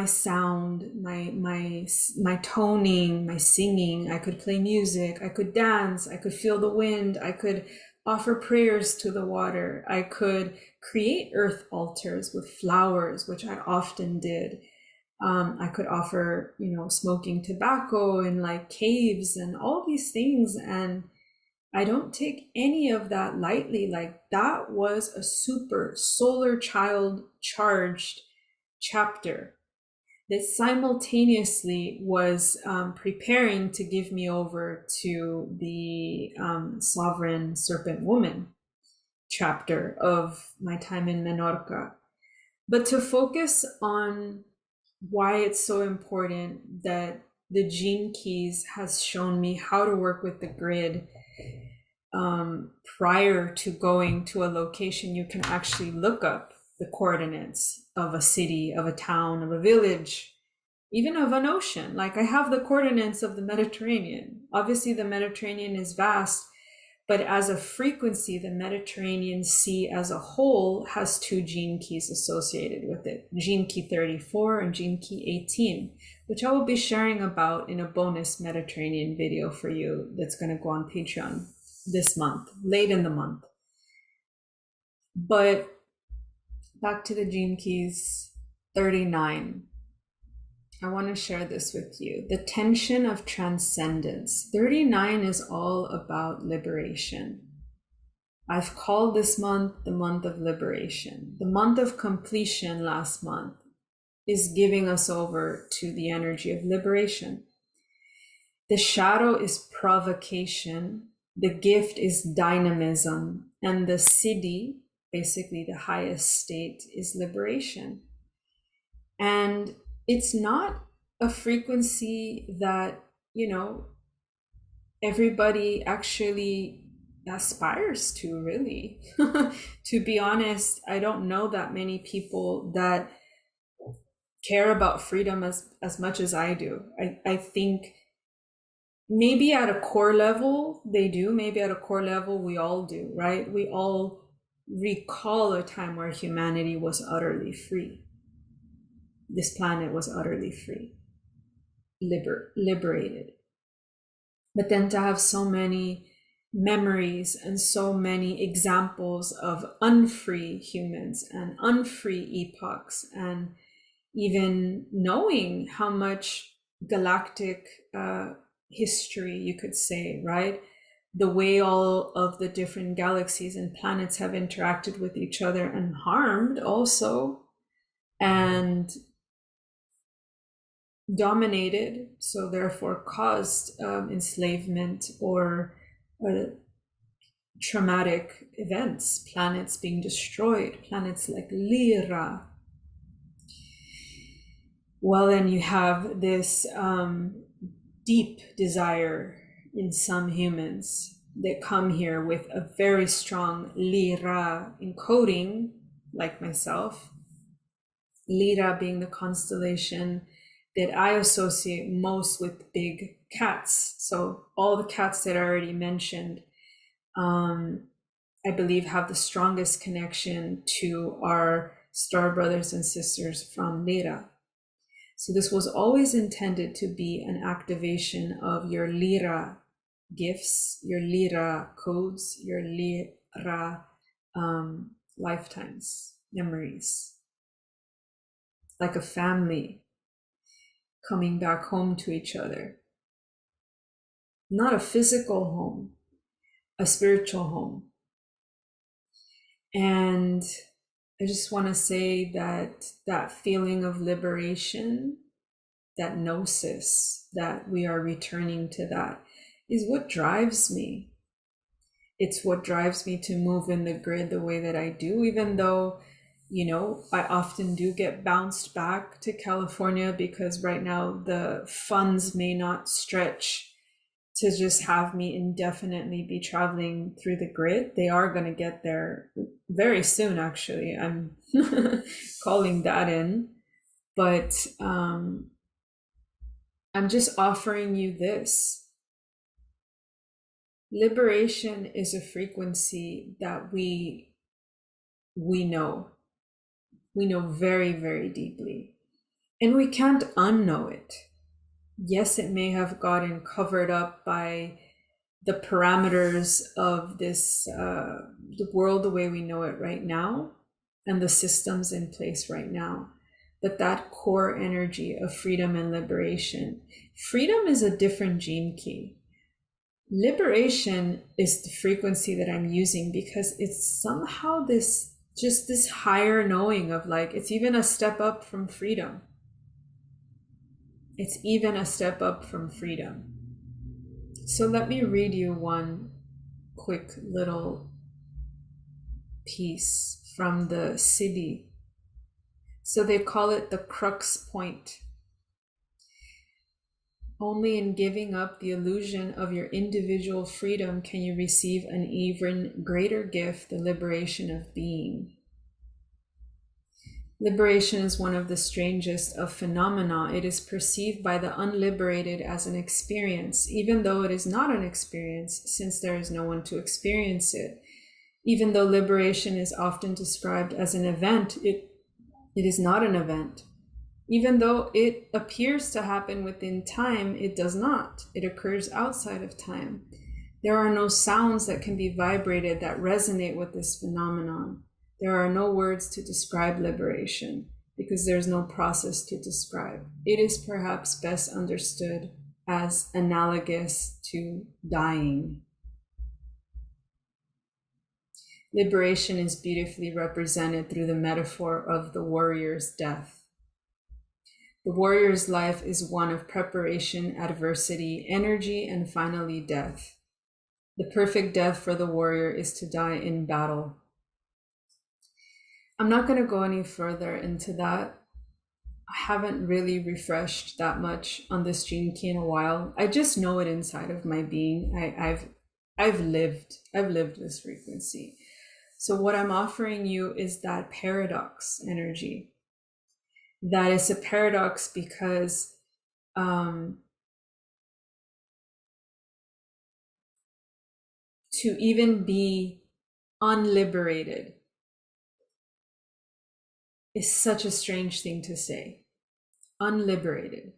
sound, my toning, my singing. I could play music, I could dance, I could feel the wind, I could offer prayers to the water. I could create earth altars with flowers, which I often did. I could offer, smoking tobacco in like caves and all these things. And I don't take any of that lightly. Like that was a super solar child charged chapter that simultaneously was preparing to give me over to the sovereign serpent woman chapter of my time in Menorca. But to focus on why it's so important that the Gene Keys has shown me how to work with the grid. Prior to going to a location, you can actually look up the coordinates of a city, of a town, of a village, even of an ocean. Like I have the coordinates of the Mediterranean. Obviously, the Mediterranean is vast, but as a frequency, the Mediterranean Sea as a whole has 2 gene keys associated with it, gene key 34 and gene key 18, which I will be sharing about in a bonus Mediterranean video for you that's going to go on Patreon this month, late in the month. But back to the gene keys 39. I want to share this with you. The tension of transcendence. 39 is all about liberation. I've called this month the month of liberation. The month of completion last month is giving us over to the energy of liberation. The shadow is provocation. The gift is dynamism. And the siddhi, basically the highest state, is liberation. And it's not a frequency that, everybody actually aspires to, really. To be honest, I don't know that many people that care about freedom as much as I do. I think maybe at a core level they do. Maybe at a core level we all do, right? We all recall a time where humanity was utterly free. This planet was utterly free, liberated. But then to have so many memories and so many examples of unfree humans and unfree epochs, and even knowing how much galactic history, you could say, right? The way all of the different galaxies and planets have interacted with each other and harmed also, and dominated, so therefore caused enslavement or traumatic events, planets being destroyed, planets like Lyra. Well, then you have this deep desire in some humans that come here with a very strong Lyra encoding, like myself. Lyra being the constellation that I associate most with big cats. So all the cats that I already mentioned, I believe have the strongest connection to our star brothers and sisters from Lyra. So this was always intended to be an activation of your Lyra gifts, your Lyra codes, your Lyra lifetimes, memories. Like a family coming back home to each other. Not a physical home, a spiritual home. And I just want to say that that feeling of liberation, that gnosis, that we are returning to that, is what drives me. It's what drives me to move in the grid the way that I do, even though, I often do get bounced back to California because right now the funds may not stretch to just have me indefinitely be traveling through the grid. They are going to get there very soon, actually. I'm calling that in. But I'm just offering you this. Liberation is a frequency that we know. We know very, very deeply. And we can't unknow it. Yes, it may have gotten covered up by the parameters of this, the world the way we know it right now, and the systems in place right now. But that core energy of freedom and liberation. Freedom is a different gene key. Liberation is the frequency that I'm using because it's somehow this, just this higher knowing of like, it's even a step up from freedom. It's even a step up from freedom. So let me read you one quick little piece from the Siddhi. So they call it the crux point. Only in giving up the illusion of your individual freedom can you receive an even greater gift, the liberation of being. Liberation is one of the strangest of phenomena. It is perceived by the unliberated as an experience, even though it is not an experience, since there is no one to experience it. Even though liberation is often described as an event, it is not an event. Even though it appears to happen within time, it does not. It occurs outside of time. There are no sounds that can be vibrated that resonate with this phenomenon. There are no words to describe liberation because there's no process to describe. It is perhaps best understood as analogous to dying. Liberation is beautifully represented through the metaphor of the warrior's death. The warrior's life is one of preparation, adversity, energy, and finally death. The perfect death for the warrior is to die in battle. I'm not going to go any further into that. I haven't really refreshed that much on this gene key in a while. I just know it inside of my being. I've lived this frequency. So what I'm offering you is that paradox energy. That is a paradox because to even be unliberated is such a strange thing to say. Unliberated,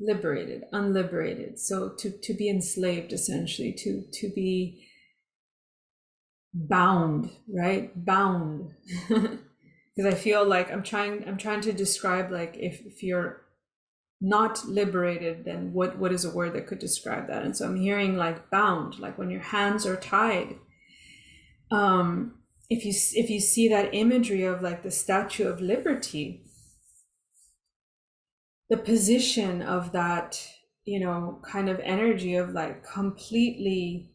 liberated, unliberated. So to be enslaved, essentially, to be bound, right? Bound. Because I feel like I'm trying to describe, like, if you're not liberated, then what is a word that could describe that? And so I'm hearing like bound, like when your hands are tied. If you see that imagery of like the Statue of Liberty, the position of that, kind of energy of like completely,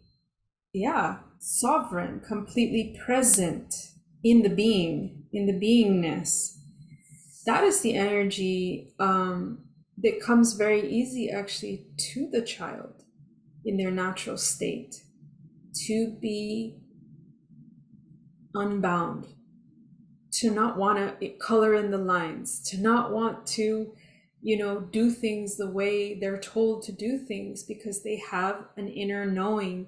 sovereign, completely present in the being, in the beingness. That is the energy that comes very easy actually to the child in their natural state, to be unbound, to not want to color in the lines, to not want to, do things the way they're told to do things, because they have an inner knowing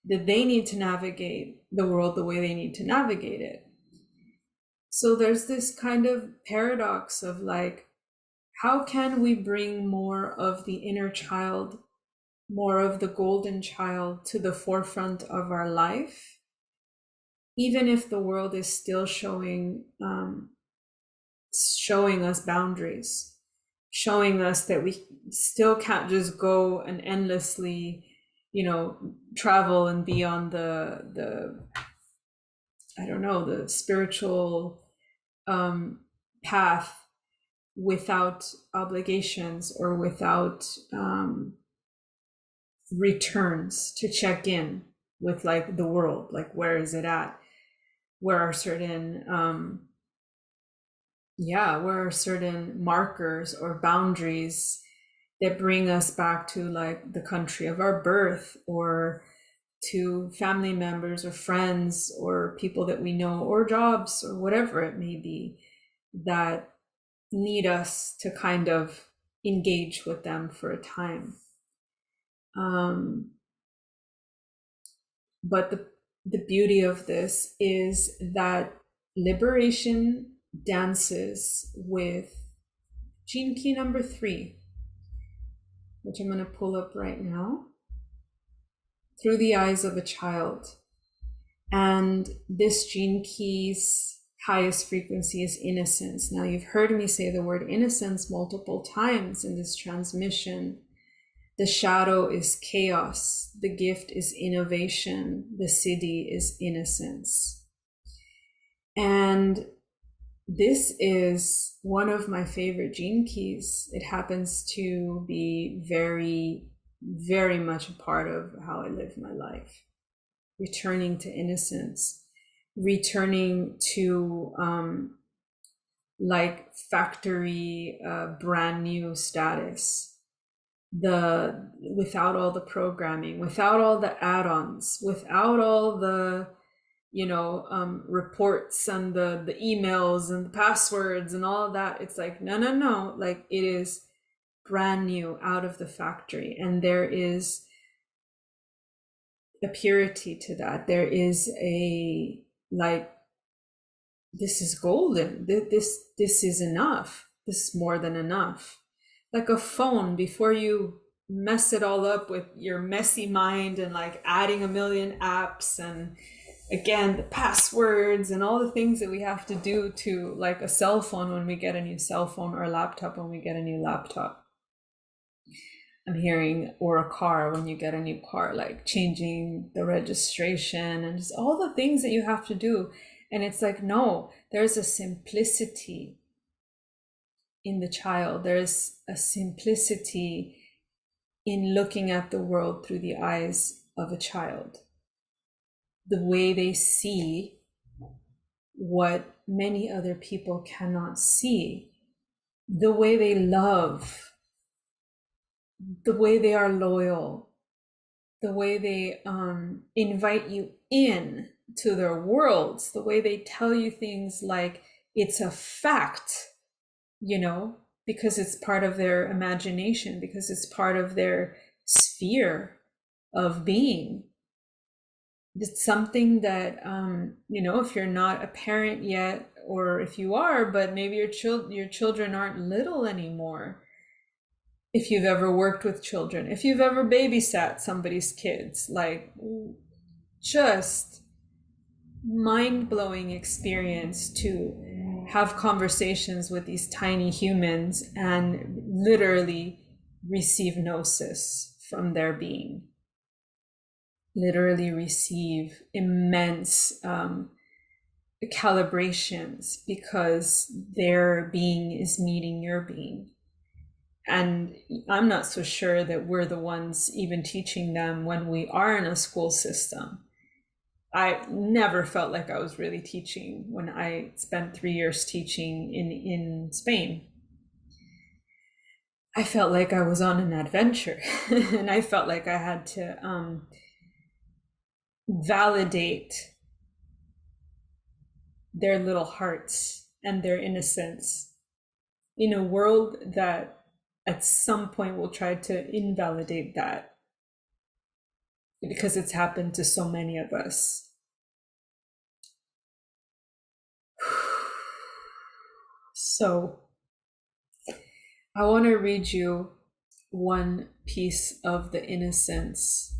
that they need to navigate the world the way they need to navigate it. So there's this kind of paradox of like, how can we bring more of the inner child, more of the golden child to the forefront of our life, even if the world is still showing us boundaries, showing us that we still can't just go and endlessly, travel and be on the I don't know, the spiritual path without obligations or without returns to check in with like the world, like where is it at? Where are certain where are certain markers or boundaries that bring us back to like the country of our birth, or to family members or friends or people that we know, or jobs or whatever it may be, that need us to kind of engage with them for a time. But the beauty of this is that liberation dances with gene key number 3, which I'm going to pull up right now. through the eyes of a child. And this gene key's highest frequency is innocence. Now, you've heard me say the word innocence multiple times in this transmission. The shadow is chaos. The gift is innovation. The siddhi is innocence. And this is one of my favorite gene keys. It happens to be very, very much a part of how I live my life. Returning to innocence, returning to like factory brand new status, without all the programming, without all the add-ons, without all the reports and the emails and the passwords and all of that. It's like no, like it is brand new out of the factory, and there is a purity to that. There is a like, this is golden. This is enough. This is more than enough. Like a phone, before you mess it all up with your messy mind and like adding a million apps and again the passwords and all the things that we have to do to like a cell phone when we get a new cell phone, or a laptop when we get a new laptop. I'm hearing, or a car when you get a new car, like changing the registration and just all the things that you have to do. And it's like, no, there's a simplicity in the child. There's a simplicity in looking at the world through the eyes of a child. The way they see what many other people cannot see. The way they love. The way they are loyal, the way they invite you in to their worlds, the way they tell you things like it's a fact, because it's part of their imagination, because it's part of their sphere of being. It's something that, if you're not a parent yet, or if you are, but maybe your children aren't little anymore. If you've ever worked with children, if you've ever babysat somebody's kids, like just mind-blowing experience to have conversations with these tiny humans and literally receive gnosis from their being, literally receive immense calibrations because their being is meeting your being. And I'm not so sure that we're the ones even teaching them when we are in a school system. I never felt like I was really teaching when I spent 3 years teaching in Spain. I felt like I was on an adventure and I felt like I had to validate their little hearts and their innocence in a world that at some point will try to invalidate that, because it's happened to so many of us. So I want to read you one piece of the innocence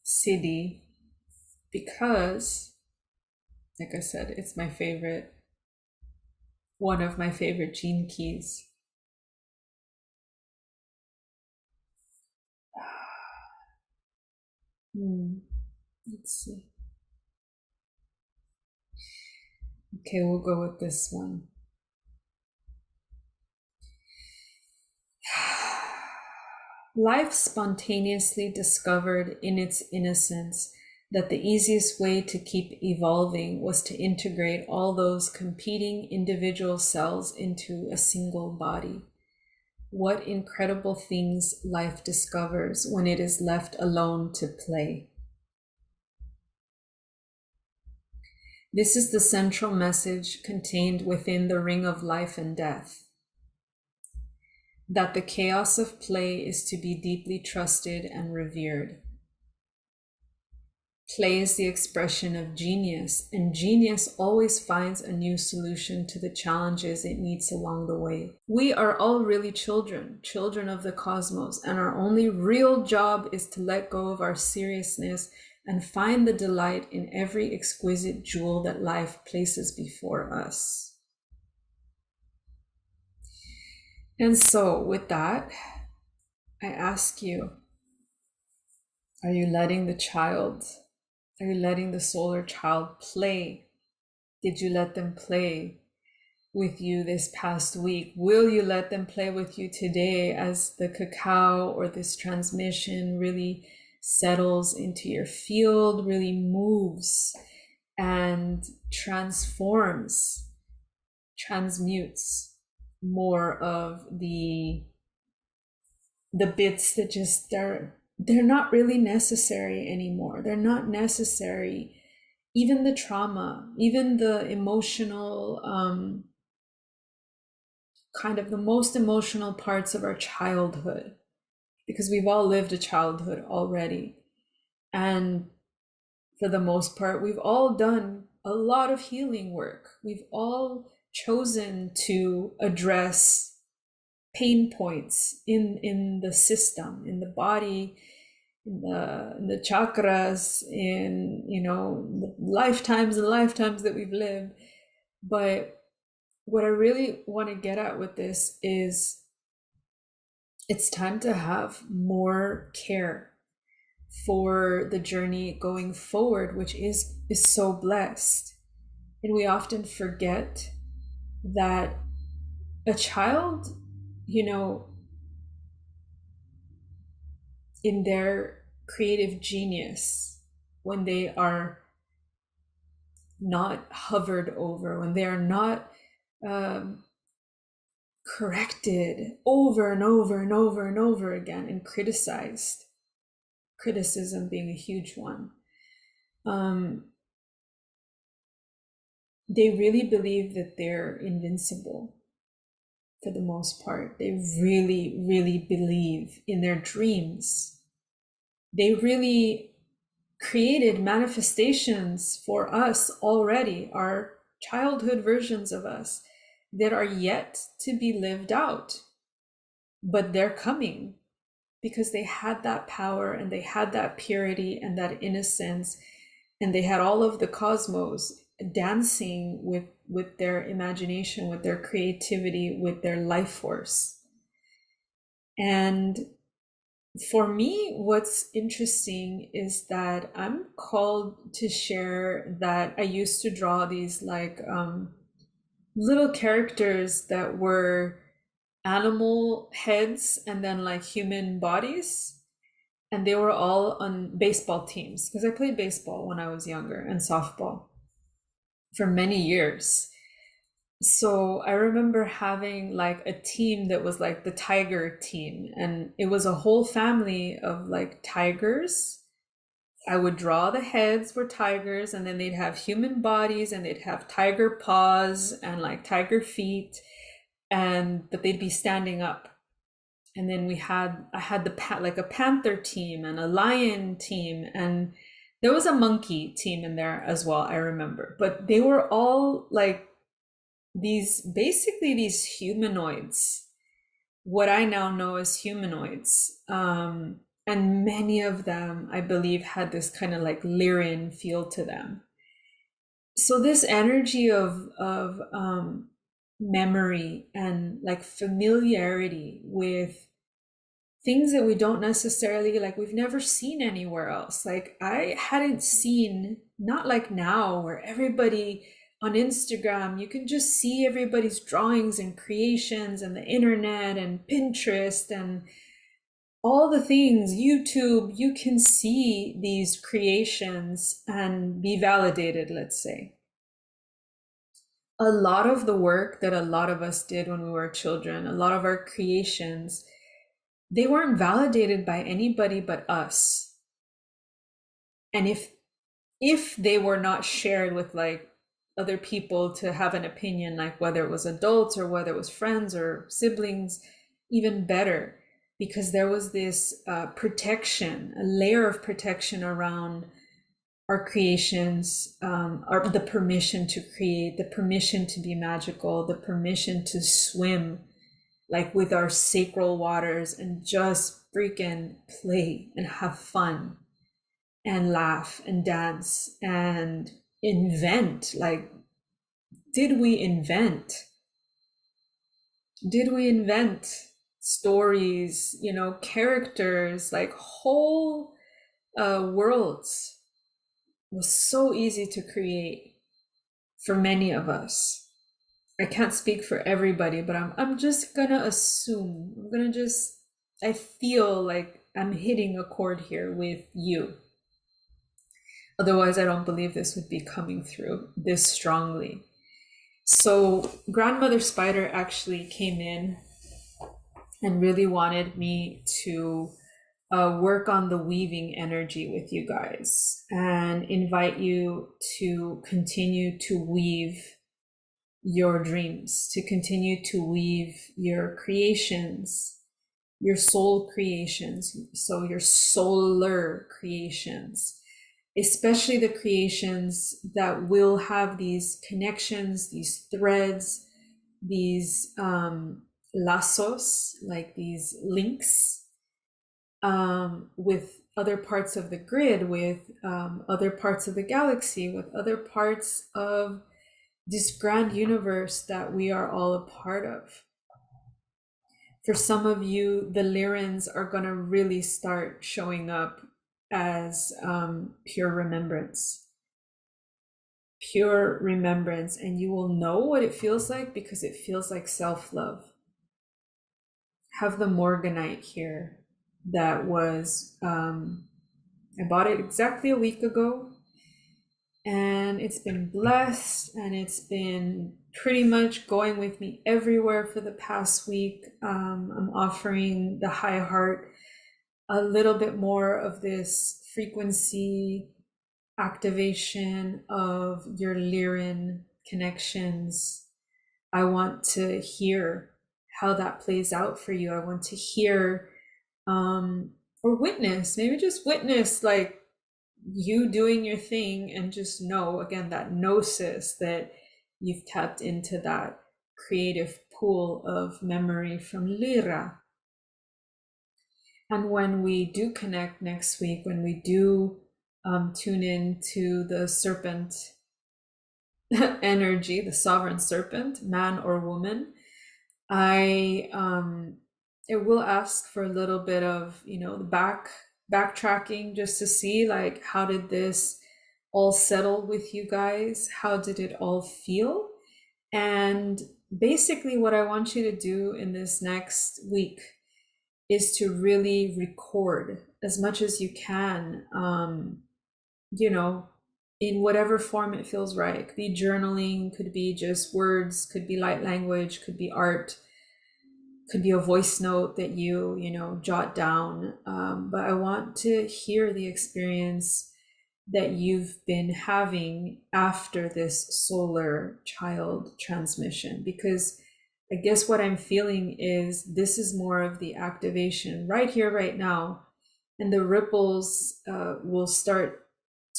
siddhi, because, like I said, it's my favorite, one of my favorite gene keys. Let's see. Okay, we'll go with this one. Life spontaneously discovered in its innocence that the easiest way to keep evolving was to integrate all those competing individual cells into a single body. What incredible things life discovers when it is left alone to play. This is the central message contained within the ring of life and death. That the chaos of play is to be deeply trusted and revered. Play is the expression of genius, and genius always finds a new solution to the challenges it meets along the way. We are all really children, children of the cosmos, and our only real job is to let go of our seriousness and find the delight in every exquisite jewel that life places before us. And so, with that, I ask you, are you letting the child, are you letting the solar child play? Did you let them play with you this past week? Will you let them play with you today as the cacao or this transmission really settles into your field, really moves and transforms, transmutes more of the bits that just they're not really necessary anymore. They're not necessary. Even the trauma, even the emotional, kind of the most emotional parts of our childhood, because we've all lived a childhood already. And for the most part, we've all done a lot of healing work. We've all chosen to address pain points in the system, in the body, in the chakras, in, you know, the lifetimes and lifetimes that we've lived. But what I really want to get at with this is it's time to have more care for the journey going forward, which is so blessed. And we often forget that a child, you know, in their creative genius, when they are not hovered over, when they are not corrected over and over and over and over again and criticized, criticism being a huge one, they really believe that they're invincible. For the most part, they really, really believe in their dreams. They really created manifestations for us already, our childhood versions of us that are yet to be lived out, but they're coming because they had that power and they had that purity and that innocence, and they had all of the cosmos dancing with their imagination, with their creativity, with their life force. And for me, what's interesting is that I'm called to share that I used to draw these like little characters that were animal heads and then like human bodies. And they were all on baseball teams because I played baseball when I was younger and softball for many years. So I remember having like a team that was like the tiger team, and it was a whole family of like tigers. I would draw the heads were tigers, and then they'd have human bodies, and they'd have tiger paws and like tiger feet, and but they'd be standing up. And then I had like a panther team and a lion team, and there was a monkey team in there as well, I remember. But they were all like basically these humanoids, what I now know as humanoids. And many of them, I believe, had this kind of like Lyran feel to them. So this energy of memory and like familiarity with things that we don't necessarily like, we've never seen anywhere else. Like I hadn't seen, not like now where everybody on Instagram, you can just see everybody's drawings and creations, and the internet and Pinterest and all the things, YouTube, you can see these creations and be validated, let's say. A lot of the work that a lot of us did when we were children, a lot of our creations, they weren't validated by anybody but us. And if they were not shared with like other people to have an opinion, like whether it was adults or whether it was friends or siblings, even better, because there was this protection, a layer of protection around our creations, are the permission to create, the permission to be magical, the permission to swim like with our sacral waters and just freaking play and have fun and laugh and dance and invent. Like, did we invent? Did we invent stories, you know, characters, like whole worlds? Was so easy to create for many of us. I can't speak for everybody, but I'm just gonna assume, I feel like I'm hitting a chord here with you. Otherwise, I don't believe this would be coming through this strongly. So Grandmother Spider actually came in and really wanted me to work on the weaving energy with you guys and invite you to continue to weave your dreams, to continue to weave your creations, your soul creations, so your solar creations, especially the creations that will have these connections, these threads, these lazos, like these links with other parts of the grid, with other parts of the galaxy, with other parts of this grand universe that we are all a part of. For some of you, the Lyrans are going to really start showing up as pure remembrance. Pure remembrance, and you will know what it feels like because it feels like self-love. Have the Morganite here that was, I bought it exactly a week ago, and it's been blessed, and it's been pretty much going with me everywhere for the past week. I'm offering the high heart a little bit more of this frequency activation of your Lyran connections. I want to hear how that plays out for you. I want to hear or witness, maybe just witness like you doing your thing, and just know again that gnosis that you've tapped into that creative pool of memory from Lyra. And when we do connect next week, when we do tune in to the serpent energy, the sovereign serpent, man or woman, I it will ask for a little bit of, you know, the backtracking, just to see like, how did this all settle with you guys? How did it all feel? And basically what I want you to do in this next week is to really record as much as you can, you know, in whatever form it feels right. It could be journaling, could be just words, could be light language, could be art, could be a voice note that you know, jot down. But I want to hear the experience that you've been having after this solar child transmission, because I guess what I'm feeling is this is more of the activation right here, right now, and the ripples will start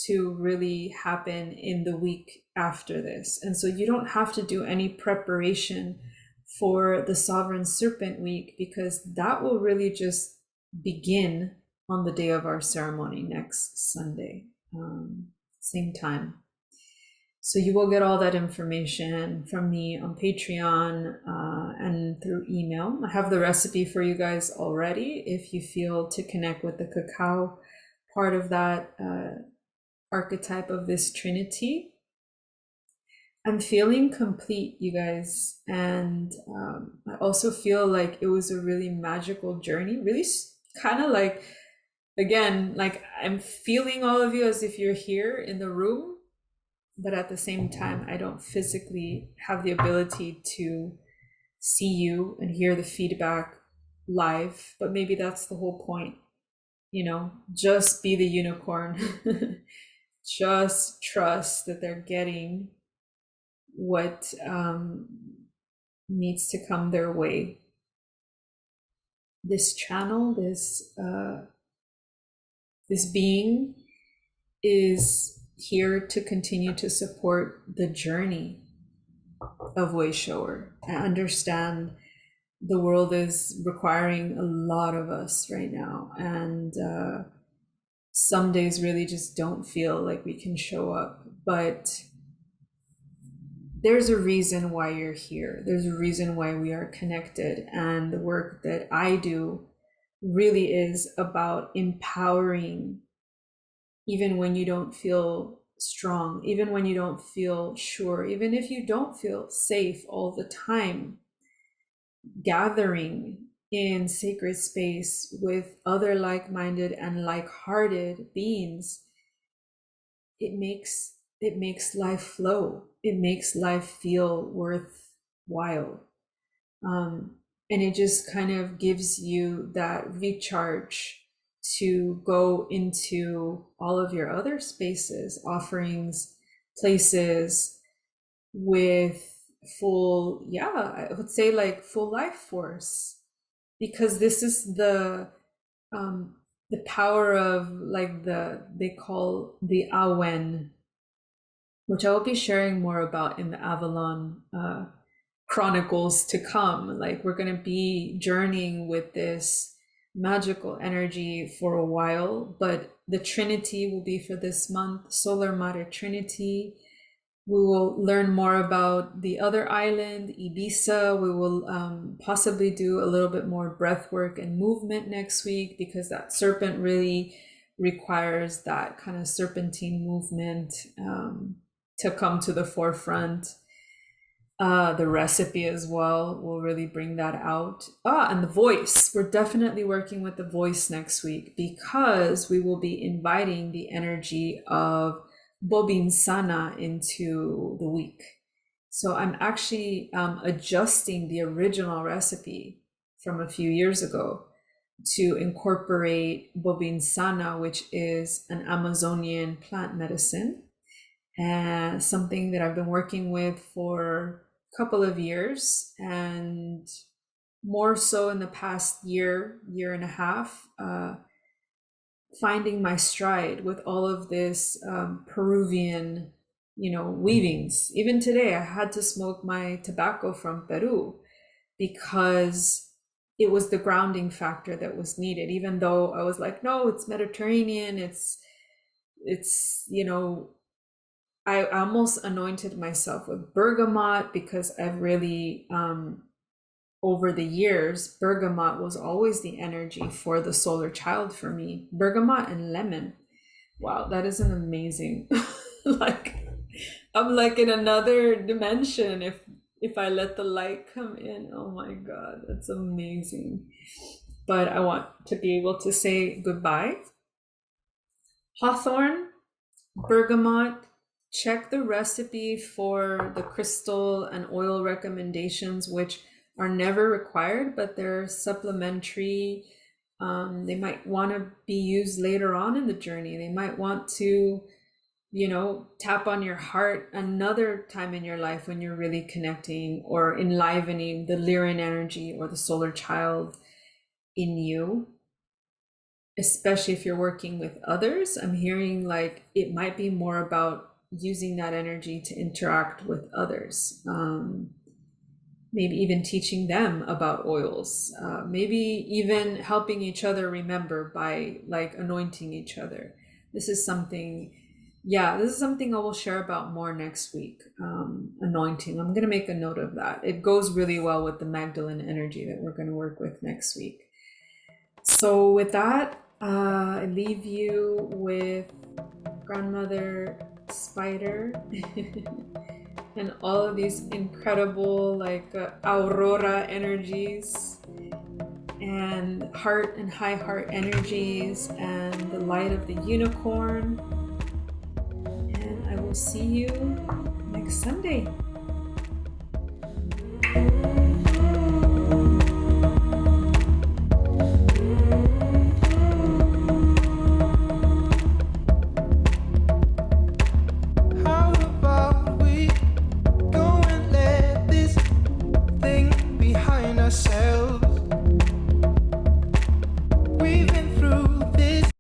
to really happen in the week after this. And so you don't have to do any preparation for the Sovereign Serpent week, because that will really just begin on the day of our ceremony next Sunday, same time. So you will get all that information from me on Patreon and through email. I have the recipe for you guys already if you feel to connect with the cacao part of that archetype of this Trinity. I'm feeling complete, you guys. And I also feel like it was a really magical journey, really kind of like, again, like I'm feeling all of you as if you're here in the room, but at the same time, I don't physically have the ability to see you and hear the feedback live, but maybe that's the whole point, you know, just be the unicorn. Just trust that they're getting what needs to come their way. This channel, this being is here to continue to support the journey of way shower. I understand the world is requiring a lot of us right now, and some days really just don't feel like we can show up, but there's a reason why you're here. There's a reason why we are connected, and the work that I do really is about empowering, even when you don't feel strong, even when you don't feel sure, even if you don't feel safe all the time. Gathering in sacred space with other like-minded and like-hearted beings, it makes life flow. It makes life feel worthwhile. And it just kind of gives you that recharge to go into all of your other spaces, offerings, places with full, I would say like full life force, because this is the power of like they call the Awen, which I will be sharing more about in the Avalon chronicles to come. Like, we're going to be journeying with this magical energy for a while, but the Trinity will be for this month, Solar Mother Trinity. We will learn more about the other island, Ibiza. We will possibly do a little bit more breath work and movement next week, because that serpent really requires that kind of serpentine movement to come to the forefront. The recipe as well will really bring that out. And the voice. We're definitely working with the voice next week, because we will be inviting the energy of Bobinsana into the week. So I'm actually adjusting the original recipe from a few years ago to incorporate Bobinsana, which is an Amazonian plant medicine, and something that I've been working with for a couple of years, and more so in the past year and a half, finding my stride with all of this Peruvian, weavings. Even today, I had to smoke my tobacco from Peru, because it was the grounding factor that was needed. Even though I was like, no, it's Mediterranean, it's I almost anointed myself with bergamot, because I've really, over the years, bergamot was always the energy for the solar child for me. Bergamot and lemon. Wow, that is an amazing, like, I'm like in another dimension if I let the light come in. Oh my God, that's amazing. But I want to be able to say goodbye. Hawthorn, bergamot. Check the recipe for the crystal and oil recommendations, which are never required, but they're supplementary. They might want to be used later on in the journey. They might want to, tap on your heart another time in your life when you're really connecting or enlivening the Lyran energy or the solar child in you. Especially if you're working with others, I'm hearing like it might be more about using that energy to interact with others. Maybe even teaching them about oils, maybe even helping each other remember by like anointing each other. This is something I will share about more next week. Anointing, I'm going to make a note of that. It goes really well with the Magdalene energy that we're going to work with next week. So with that, I leave you with Grandmother Spider and all of these incredible Aurora energies and heart and high heart energies and the light of the unicorn. And I will see you next Sunday.